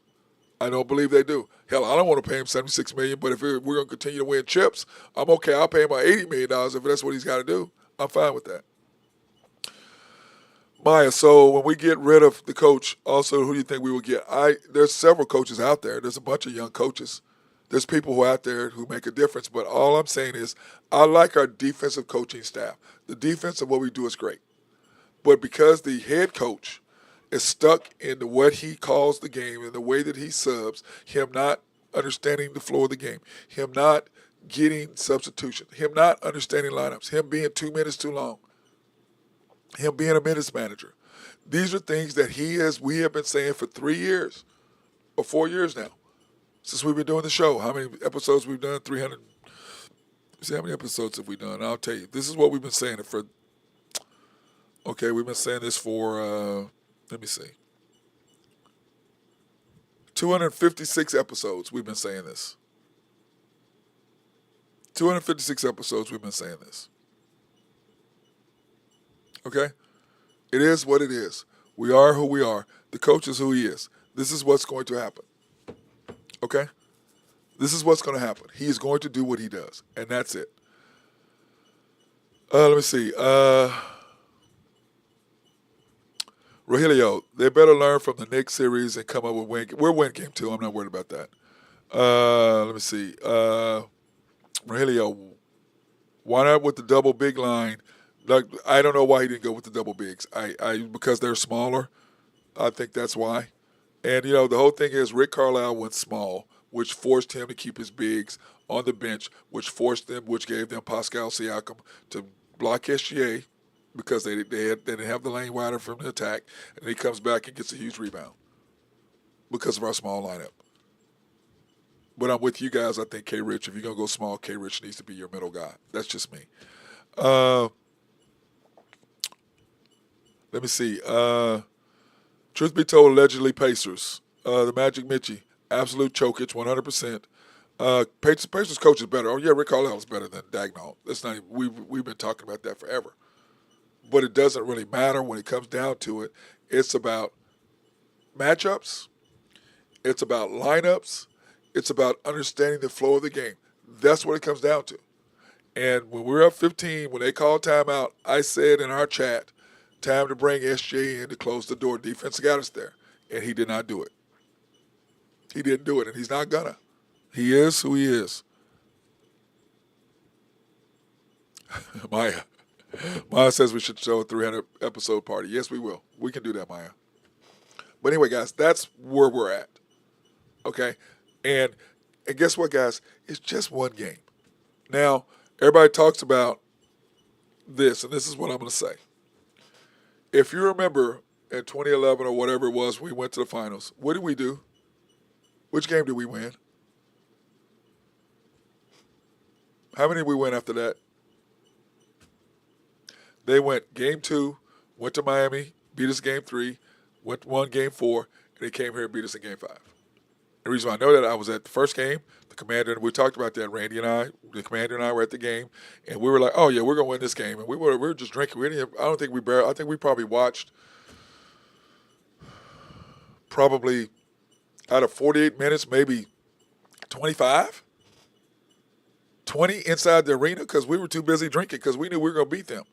I don't believe they do. Hell, I don't want to pay him $76 million, but if we're going to continue to win chips, I'm okay. I'll pay him about $80 million if that's what he's got to do. I'm fine with that. Maya, so when we get rid of the coach, also, who do you think we will get? There's several coaches out there. There's a bunch of young coaches. There's people who are out there who make a difference, but all I'm saying is I like our defensive coaching staff. The defense of what we do is great. But because the head coach is stuck in what he calls the game and the way that he subs, him not understanding the flow of the game, him not getting substitution, him not understanding lineups, him being 2 minutes too long, him being a minutes manager. These are things that we have been saying for 3 years or 4 years now since we've been doing the show. How many episodes we've done? 300. See, how many episodes have we done? I'll tell you. This is what we've been saying for. Okay, we've been saying this for, let me see, 256 episodes we've been saying this. 256 episodes we've been saying this. Okay? It is what it is. We are who we are. The coach is who he is. This is what's going to happen. Okay? This is what's going to happen. He is going to do what he does, and that's it. Let me see. Rogelio, they better learn from the Knicks series and come up with win. We're win game 2. I'm not worried about that. Let me see. Rogelio, why not with the double big line? Like, I don't know why he didn't go with the double bigs. Because they're smaller. I think that's why. And, the whole thing is Rick Carlisle went small, which forced him to keep his bigs on the bench, which gave them Pascal Siakam to block SGA, because they didn't have the lane wider from the attack, and he comes back and gets a huge rebound because of our small lineup. But I'm with you guys. I think K. Rich, if you're going to go small, K. Rich needs to be your middle guy. That's just me. Let me see. Truth be told, allegedly Pacers. The Magic Mitchie, absolute chokeage, 100%. Pacers coach is better. Oh, yeah, Rick Carlisle is better than Dagnall. That's not even, we've been talking about that forever. But it doesn't really matter when it comes down to it. It's about matchups. It's about lineups. It's about understanding the flow of the game. That's what it comes down to. And when we were up 15, when they called timeout, I said in our chat, time to bring SJ in to close the door. Defense got us there. and he did not do it. He didn't do it, and he's not gonna. He is who he is. Maya says we should show a 300 episode party. Yes, we will. We can do that, Maya. But anyway, guys, that's where we're at. Okay? And guess what, guys? It's just one game. Now, everybody talks about this, and this is what I'm going to say. If you remember in 2011 or whatever it was, we went to the finals. What did we do? Which game did we win? How many did we win after that? They went game 2, went to Miami, beat us game 3, won game 4, and they came here and beat us in game 5. The reason why I know that, I was at the first game, the commander, and we talked about that, Randy and I, the commander and I were at the game, and we were like, oh yeah, we're going to win this game. And we were just drinking. I think we probably watched probably out of 48 minutes, maybe 25, 20 inside the arena because we were too busy drinking because we knew we were going to beat them.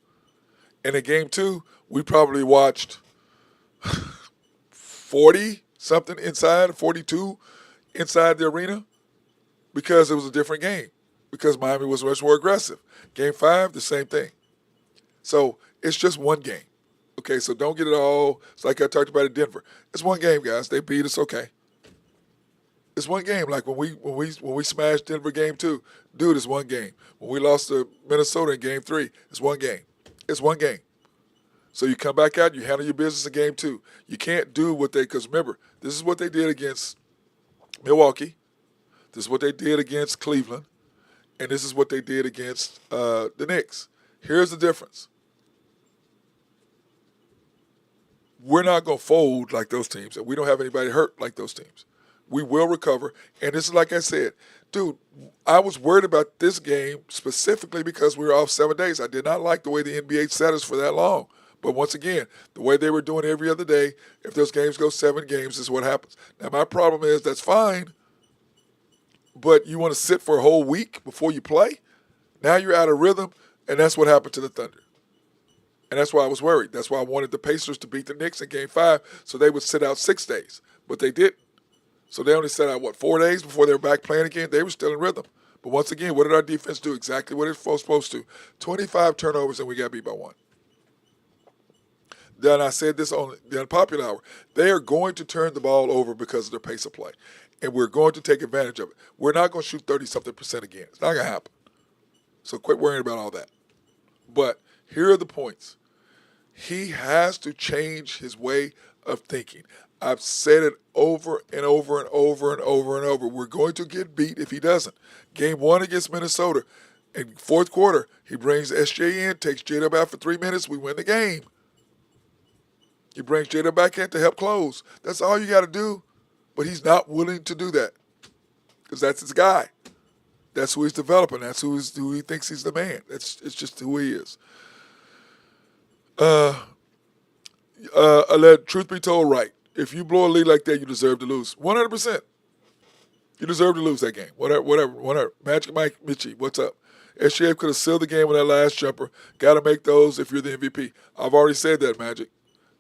And in game 2, we probably watched 40-something inside, 42 inside the arena because it was a different game, because Miami was much more aggressive. Game 5, the same thing. So it's just one game. Okay, so don't get it all. It's like I talked about in Denver. It's one game, guys. They beat us, okay. It's one game. Like when we smashed Denver game 2, dude, it's one game. When we lost to Minnesota in game 3, it's one game. It's one game. So you come back out, you handle your business in game 2. You can't do what because remember, this is what they did against Milwaukee. This is what they did against Cleveland. And this is what they did against the Knicks. Here's the difference. We're not going to fold like those teams, and we don't have anybody hurt like those teams. We will recover. And this is like I said, dude, I was worried about this game specifically because we were off 7 days. I did not like the way the NBA set us for that long. But once again, the way they were doing every other day, if those games go 7 games, is what happens. Now, my problem is that's fine, but you want to sit for a whole week before you play? Now you're out of rhythm, and that's what happened to the Thunder. And that's why I was worried. That's why I wanted the Pacers to beat the Knicks in Game 5 so they would sit out 6 days. But they didn't. So they only sat out, 4 days before they were back playing again? They were still in rhythm. But once again, what did our defense do? Exactly what it was supposed to. 25 turnovers, and we got beat by 1. Then I said this on the Unpopular Hour. They are going to turn the ball over because of their pace of play. And we're going to take advantage of it. We're not going to shoot 30-something% again. It's not going to happen. So quit worrying about all that. But here are the points. He has to change his way of thinking. I've said it over and over and over and over and over. We're going to get beat if he doesn't. Game 1 against Minnesota, in fourth quarter, he brings SJ in, takes J-Dub out for 3 minutes, we win the game. He brings J-Dub back in to help close. That's all you got to do. But he's not willing to do that because that's his guy. That's who he's developing. That's who he thinks he's the man. It's just who he is. Truth be told, right. If you blow a lead like that, you deserve to lose. 100%. You deserve to lose that game. Whatever. Magic Mike Mitchie, what's up? SGA could have sealed the game with that last jumper. Got to make those if you're the MVP. I've already said that, Magic.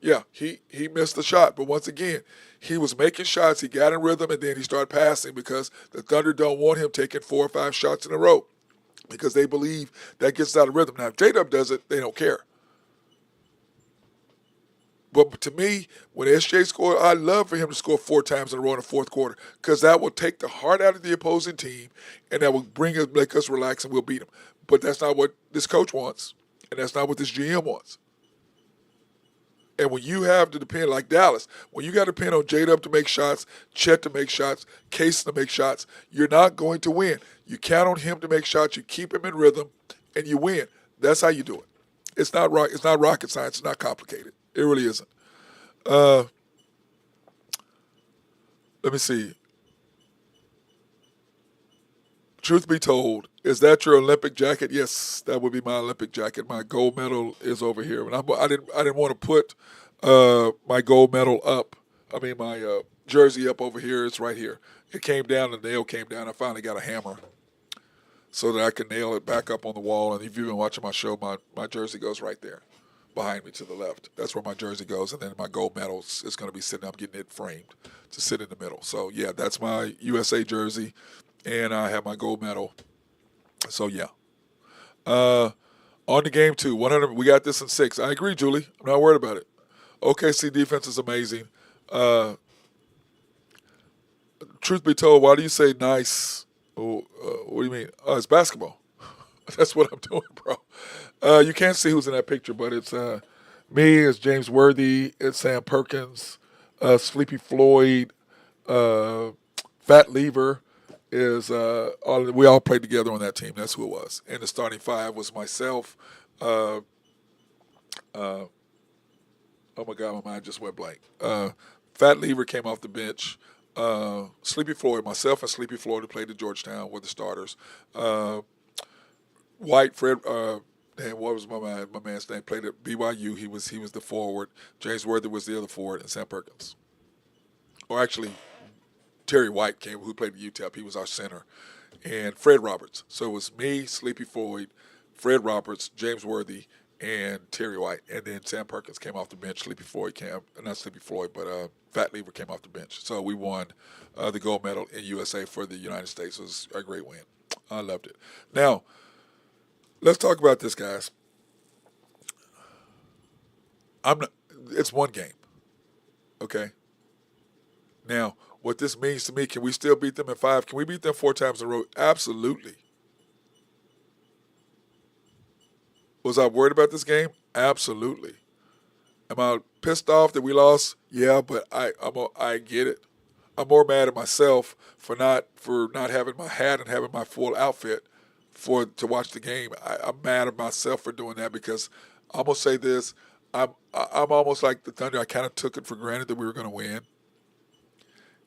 Yeah, he missed the shot. But once again, he was making shots. He got in rhythm, and then he started passing because the Thunder don't want him taking 4 or 5 shots in a row because they believe that gets out of rhythm. Now, if J-Dub does it, they don't care. But to me, when SJ scored, I'd love for him to score 4 times in a row in the fourth quarter because that will take the heart out of the opposing team and that will make us relax and we'll beat them. But that's not what this coach wants, and that's not what this GM wants. And when you have to depend, like Dallas, when you got to depend on J-Dub to make shots, Chet to make shots, Case to make shots, you're not going to win. You count on him to make shots, you keep him in rhythm, and you win. That's how you do it. It's not rocket science. It's not complicated. It really isn't. Let me see. Truth be told, is that your Olympic jacket? Yes, that would be my Olympic jacket. My gold medal is over here. And I didn't want to put my gold medal up. I mean, my jersey up over here. It's right here. It came down, the nail came down. I finally got a hammer so that I can nail it back up on the wall. And if you've been watching my show, my jersey goes right there. behind me to the left. That's where my jersey goes, and then my gold medal is going to be sitting. I'm getting it framed to sit in the middle. So yeah, that's my USA jersey, and I have my gold medal. So yeah. On the game 2, 100. We got this in 6. I agree, Julie. I'm not worried about it. OKC defense is amazing. Truth be told, why do you say nice? Oh, what do you mean? It's basketball. That's what I'm doing, bro. You can't see who's in that picture, but it's me, it's James Worthy, it's Sam Perkins, Sleepy Floyd, Fat Lever is we all played together on that team. That's who it was. And the starting 5 was myself. Oh my God, my mind just went blank. Fat Lever came off the bench. Sleepy Floyd, myself and Sleepy Floyd, who played at Georgetown, were the starters. White, Fred, what was my man's name? Played at BYU. He was the forward. James Worthy was the other forward, and Sam Perkins. Or actually, Terry White came, who played at UTEP. He was our center. And Fred Roberts. So it was me, Sleepy Floyd, Fred Roberts, James Worthy, and Terry White. And then Sam Perkins came off the bench. Sleepy Floyd came, not Sleepy Floyd, but Fat Lever came off the bench. So we won the gold medal in USA for the United States. It was a great win. I loved it. Now, let's talk about this, guys. It's one game, okay? Now, what this means to me, can we still beat them in 5? Can we beat them 4 times in a row? Absolutely. Was I worried about this game? Absolutely. Am I pissed off that we lost? Yeah, but I get it. I'm more mad at myself for not having my hat and having my full outfit to watch the game. I'm mad at myself for doing that because I'm gonna say this. I'm almost like the Thunder. I kind of took it for granted that we were gonna win,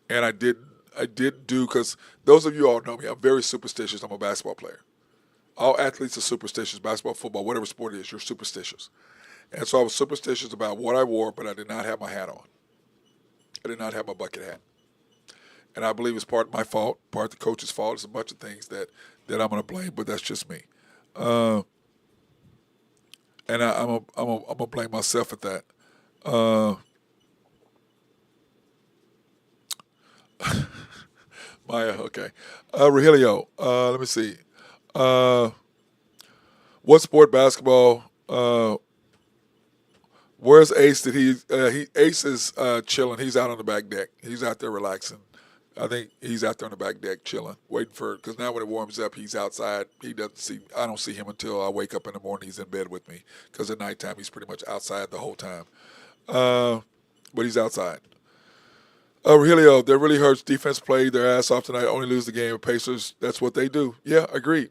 and I didn't do, because those of you all know me. I'm very superstitious. I'm a basketball player. All athletes are superstitious. Basketball, football, whatever sport it is, you're superstitious. And so I was superstitious about what I wore, but I did not have my hat on. I did not have my bucket hat. And I believe it's part of my fault, part of the coach's fault. It's a bunch of things that I'm going to blame, but that's just me. And I'm gonna blame myself at that. Maya, okay. Rogelio, let me see. What sport basketball? Where's Ace? Ace is chilling. He's out on the back deck. He's out there relaxing. I think he's out there on the back deck chilling, waiting for, because now when it warms up, he's outside. I don't see him until I wake up in the morning. He's in bed with me, because at nighttime he's pretty much outside the whole time. But he's outside. Rogelio, that really hurts. Defense played their ass off tonight. Only lose the game. Pacers, that's what they do. Yeah, agreed.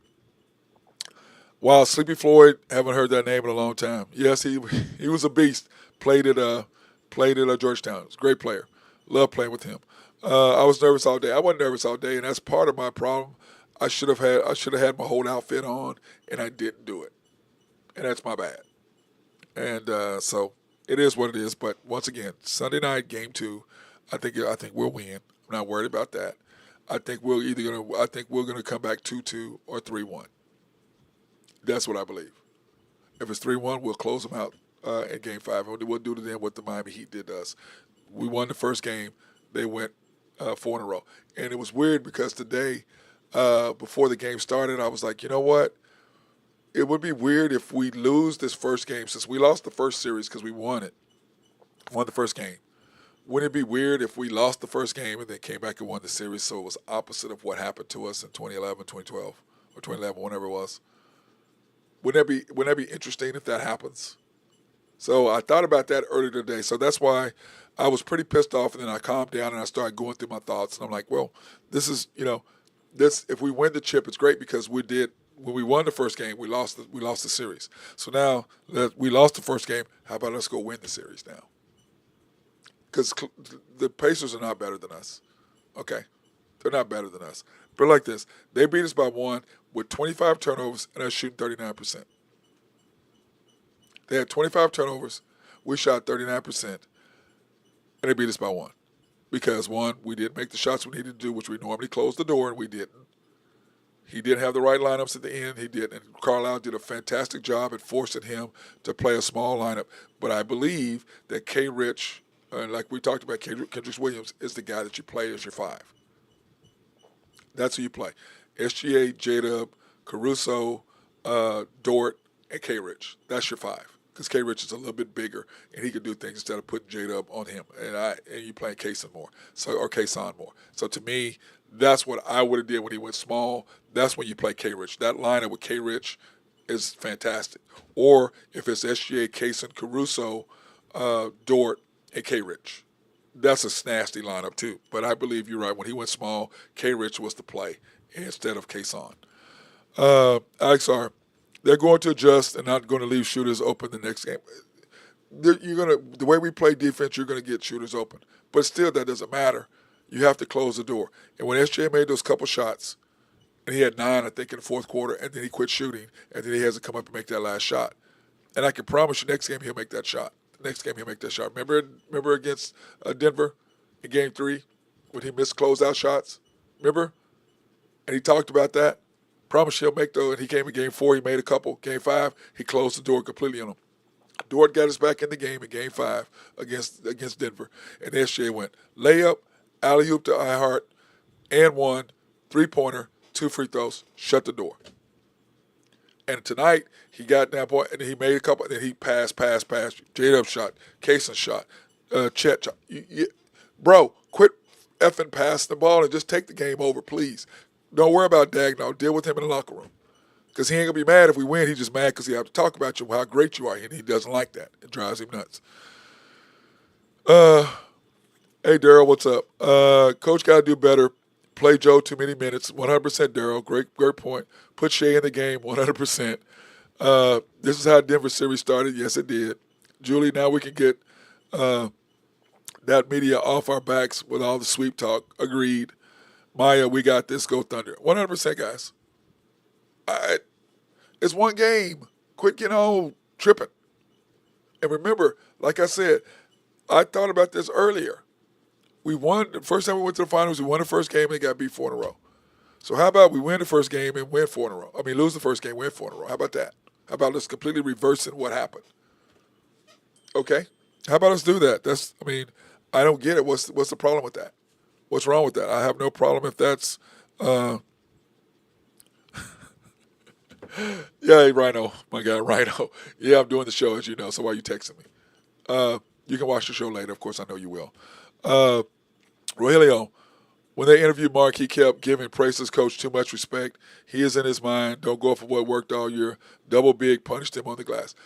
Wow, Sleepy Floyd, haven't heard that name in a long time. Yes, he was a beast. Played at Georgetown. He's a great player. Love playing with him. I was nervous all day. I wasn't nervous all day, and that's part of my problem. I should have had my whole outfit on, and I didn't do it, and that's my bad. And so it is what it is. But once again, Sunday night, game 2. I think we'll win. I'm not worried about that. I think we're gonna come back 2-2 or 3-1. That's what I believe. If it's 3-1, we'll close them out in Game 5. And we'll do to them what the Miami Heat did to us. We won the first game. They went 4 in a row. And it was weird because today, before the game started, I was like, you know what? It would be weird if we lose this first game, since we lost the first series because we won the first game. Wouldn't it be weird if we lost the first game and then came back and won the series, so it was opposite of what happened to us in 2011, 2012, or 2011, whenever it was? Wouldn't that be interesting if that happens? So I thought about that earlier today. So that's why I was pretty pissed off, and then I calmed down and I started going through my thoughts. And I'm like, well, this is, if we win the chip, it's great, because when we won the first game, we lost the series. So now that we lost the first game, how about let's go win the series now? Because the Pacers are not better than us. Okay? They're not better than us. But like this, they beat us by 1 with 25 turnovers and us shooting 39%. They had 25 turnovers. We shot 39%. And they beat us by 1. Because, 1, we didn't make the shots we needed to do, which we normally close the door, and we didn't. He didn't have the right lineups at the end. He did, and Carlisle did a fantastic job at forcing him to play a small lineup. But I believe that K. Rich, like we talked about, Kendricks Williams is the guy that you play as your 5. That's who you play. SGA, J-Dub, Caruso, Dort, and K. Rich. That's your 5. Because K. Rich is a little bit bigger, and he can do things instead of putting J-Dub on him. And you playing Kayson more, or Kayson more. So to me, that's what I would have did when he went small. That's when you play K. Rich. That lineup with K. Rich is fantastic. Or if it's SGA, Kayson, Caruso, Dort, and K. Rich. That's a nasty lineup too. But I believe you're right. When he went small, K. Rich was the play instead of Kayson. Alexar, they're going to adjust and not going to leave shooters open the next game. The way we play defense, you're going to get shooters open. But still, that doesn't matter. You have to close the door. And when SJ made those couple shots, and he had 9, I think, in the fourth quarter, and then he quit shooting, and then he has to come up and make that last shot. And I can promise you, next game he'll make that shot. Next game he'll make that shot. Remember against Denver in Game 3 when he missed closeout shots? Remember? And he talked about that. Promise he'll make those. And he came in Game 4, he made a couple. Game 5, he closed the door completely on him. Dort got us back in the game in Game 5 against Denver. And SJ went layup, alley-oop to iHeart, and 1, 3-pointer, 2 free throws, shut the door. And tonight, he got that point, and he made a couple, and then he passed. J-Dub shot, Kaysen shot, Chet shot. Bro, quit effing passing the ball and just take the game over, please. Don't worry about Dagnall. Deal with him in the locker room. Because he ain't going to be mad if we win. He's just mad because he have to talk about you, how great you are, and he doesn't like that. It drives him nuts. Hey, Daryl, what's up? Coach got to do better. Play Joe too many minutes. 100% Daryl. Great point. Put Shea in the game. 100%. This is how Denver series started. Yes, it did. Julie, now we can get that media off our backs with all the sweep talk. Agreed. Maya, we got this. Go Thunder. 100%, guys. It's one game. Quit getting all tripping. And remember, like I said, I thought about this earlier. We won the first time we went to the finals. We won the first game and they got beat 4 in a row. So how about we win the first game and win 4 in a row? Lose the first game, win 4 in a row. How about that? How about us completely reversing what happened? Okay? How about us do that? I don't get it. What's the problem with that? What's wrong with that? I have no problem if that's yeah, Rhino, my guy, Rhino. Yeah, I'm doing the show, as you know, so why are you texting me? You can watch the show later. Of course, I know you will. Rogelio, when they interviewed Mark, he kept giving Price's coach too much respect. He is in his mind. Don't go for what worked all year. Double big, punished him on the glass.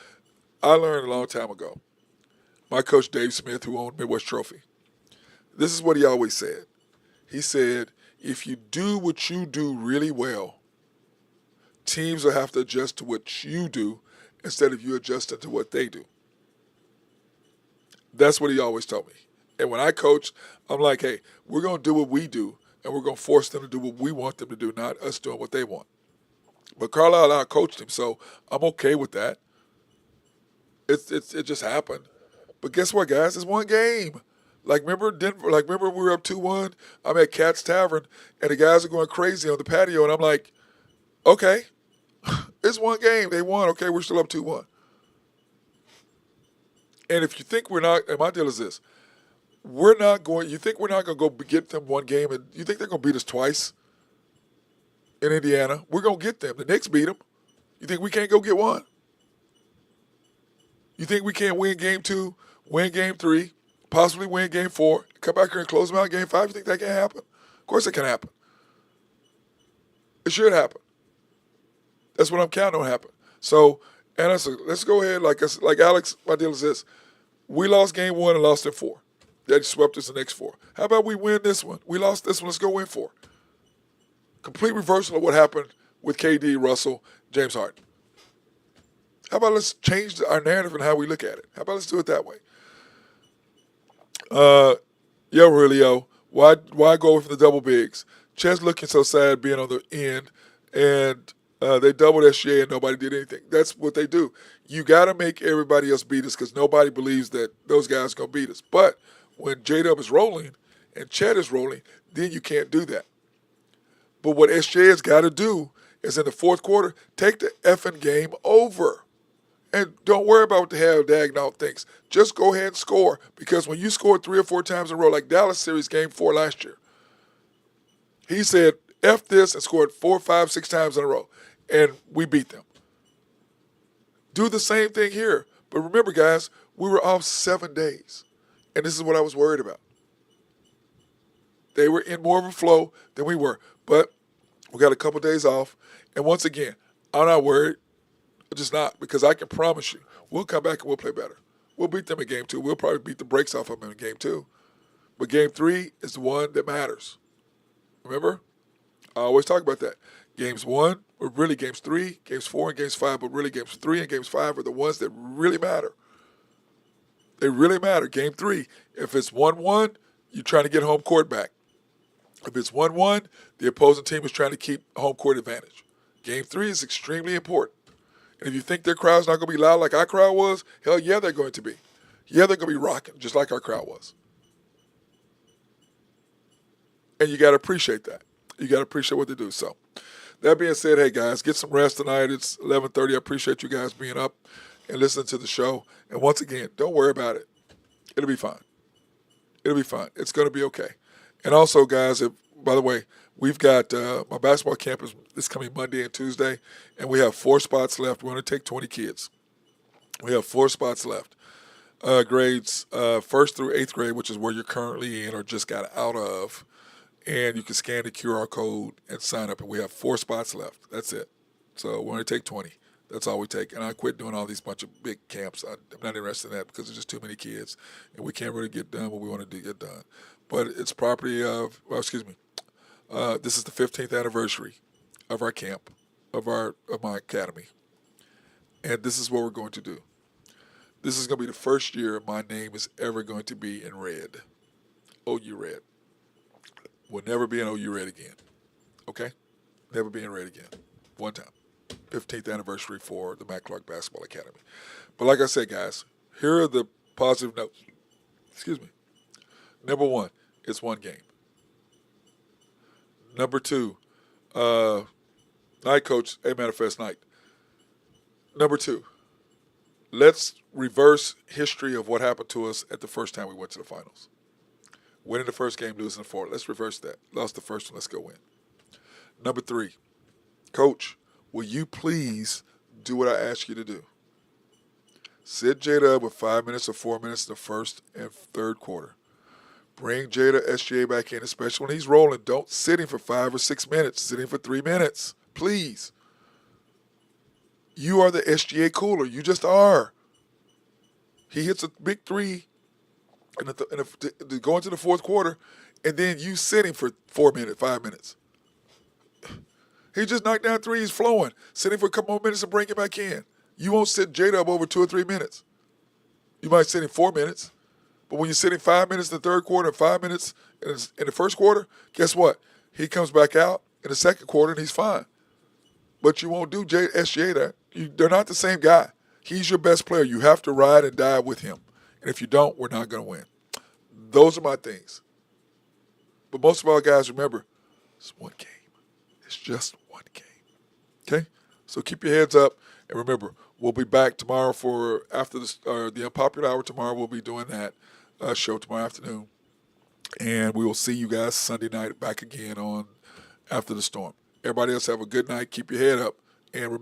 I learned a long time ago. My coach, Dave Smith, who owned Midwest Trophy, this is what he always said. He said, if you do what you do really well, teams will have to adjust to what you do instead of you adjusting to what they do. That's what he always told me. And when I coach, I'm like, hey, we're going to do what we do, and we're going to force them to do what we want them to do, not us doing what they want. But Carlisle out-coached him, so I'm okay with that. It just happened. But guess what, guys? It's one game. Remember Denver? Remember we were up 2-1? I'm at Cat's Tavern, and the guys are going crazy on the patio, and I'm like, okay, it's one game. They won. Okay, we're still up 2-1. And if you think we're not, and my deal is this, you think we're not going to go get them one game, and you think they're going to beat us twice in Indiana? We're going to get them. The Knicks beat them. You think we can't go get one? You think we can't win Game 2, win Game 3, possibly win Game 4, come back here and close them out in Game 5? You think that can happen? Of course it can happen. It should happen. That's what I'm counting on happen. So, and let's go ahead, like Alex, my deal is this. We lost Game 1 and lost in 4. They swept us the next 4. How about we win this one? We lost this one. Let's go win 4. Complete reversal of what happened with KD, Russell, James Harden. How about let's change our narrative and how we look at it? How about let's do it that way? Julio, why go away from the double bigs? Chet's looking so sad being on the end, and they doubled SGA and nobody did anything. That's what they do. You got to make everybody else beat us because nobody believes that those guys are going to beat us. But when J-Dub is rolling and Chet is rolling, then you can't do that. But what SGA has got to do is in the fourth quarter, take the effing game over. And don't worry about what the hell Dagnall thinks. Just go ahead and score. Because when you score 3 or 4 times in a row, like Dallas series game 4 last year, he said, F this, and scored 4, 5, 6 times in a row. And we beat them. Do the same thing here. But remember, guys, we were off 7 days. And this is what I was worried about. They were in more of a flow than we were. But we got a couple days off. And once again, I'm not worried. I'm just not. Because I can promise you, we'll come back and we'll play better. We'll beat them in game 2. We'll probably beat the brakes off of them in game 2. But game 3 is the one that matters. Remember? I always talk about that. Games 1, or really games 3, games 4, and games 5, but really games 3 and games 5 are the ones that really matter. They really matter. Game 3, if it's 1-1, you're trying to get home court back. If it's 1-1, the opposing team is trying to keep home court advantage. Game 3 is extremely important. And if you think their crowd's not going to be loud like our crowd was, hell yeah, they're going to be. Yeah, they're going to be rocking just like our crowd was. And you got to appreciate that. You got to appreciate what they do. So, that being said, hey, guys, get some rest tonight. It's 11:30. I appreciate you guys being up and listening to the show. And once again, don't worry about it. It'll be fine. It'll be fine. It's going to be okay. And also, guys, by the way, we've got my basketball camp is this coming Monday and Tuesday, and we have 4 spots left. We're going to take 20 kids. We have 4 spots left. Grades 1st through 8th grade, which is where you're currently in or just got out of. And you can scan the QR code and sign up. And we have 4 spots left. That's it. So we're going to take 20. That's all we take. And I quit doing all these bunch of big camps. I'm not interested in that because there's just too many kids. And we can't really get done what we want to do get done. But it's property of, this is the 15th anniversary of our camp, of my academy. And this is what we're going to do. This is going to be the first year my name is ever going to be in red. OU red. Will never be in OU red again. Okay? Never be in red again. One time. 15th anniversary for the Matt Clark Basketball Academy. But like I said, guys, here are the positive notes. Number 1, it's 1 game. Number 2, night coach, manifest night. Number 2, let's reverse history of what happened to us at the first time we went to the finals. Winning the first game, losing the 4th. Let's reverse that. Lost the first one. Let's go win. Number 3, coach, will you please do what I ask you to do? Sit Jada up with 5 minutes or 4 minutes in the first and third quarter. Bring Jada SGA back in, especially when he's rolling. Don't sit him for 5 or 6 minutes. Sit him for 3 minutes. Please. You are the SGA cooler. You just are. He hits a big 3 go into the fourth quarter, and then you sit him for 4 minutes, 5 minutes. He just knocked down 3s flowing. Sit him for a couple more minutes and bring him back in. You won't sit Jada up over 2 or 3 minutes. You might sit him 4 minutes, but when you sit him 5 minutes in the third quarter and 5 minutes in the first quarter, guess what? He comes back out in the second quarter and he's fine. But you won't do SGA that. They're not the same guy. He's your best player. You have to ride and die with him. And if you don't, we're not going to win. Those are my things. But most of all, guys, remember, it's 1 game. It's just 1 game. Okay? So keep your heads up. And remember, we'll be back tomorrow for after the Unpopular Hour tomorrow. We'll be doing that show tomorrow afternoon. And we will see you guys Sunday night back again on After the Storm. Everybody else have a good night. Keep your head up. And remember,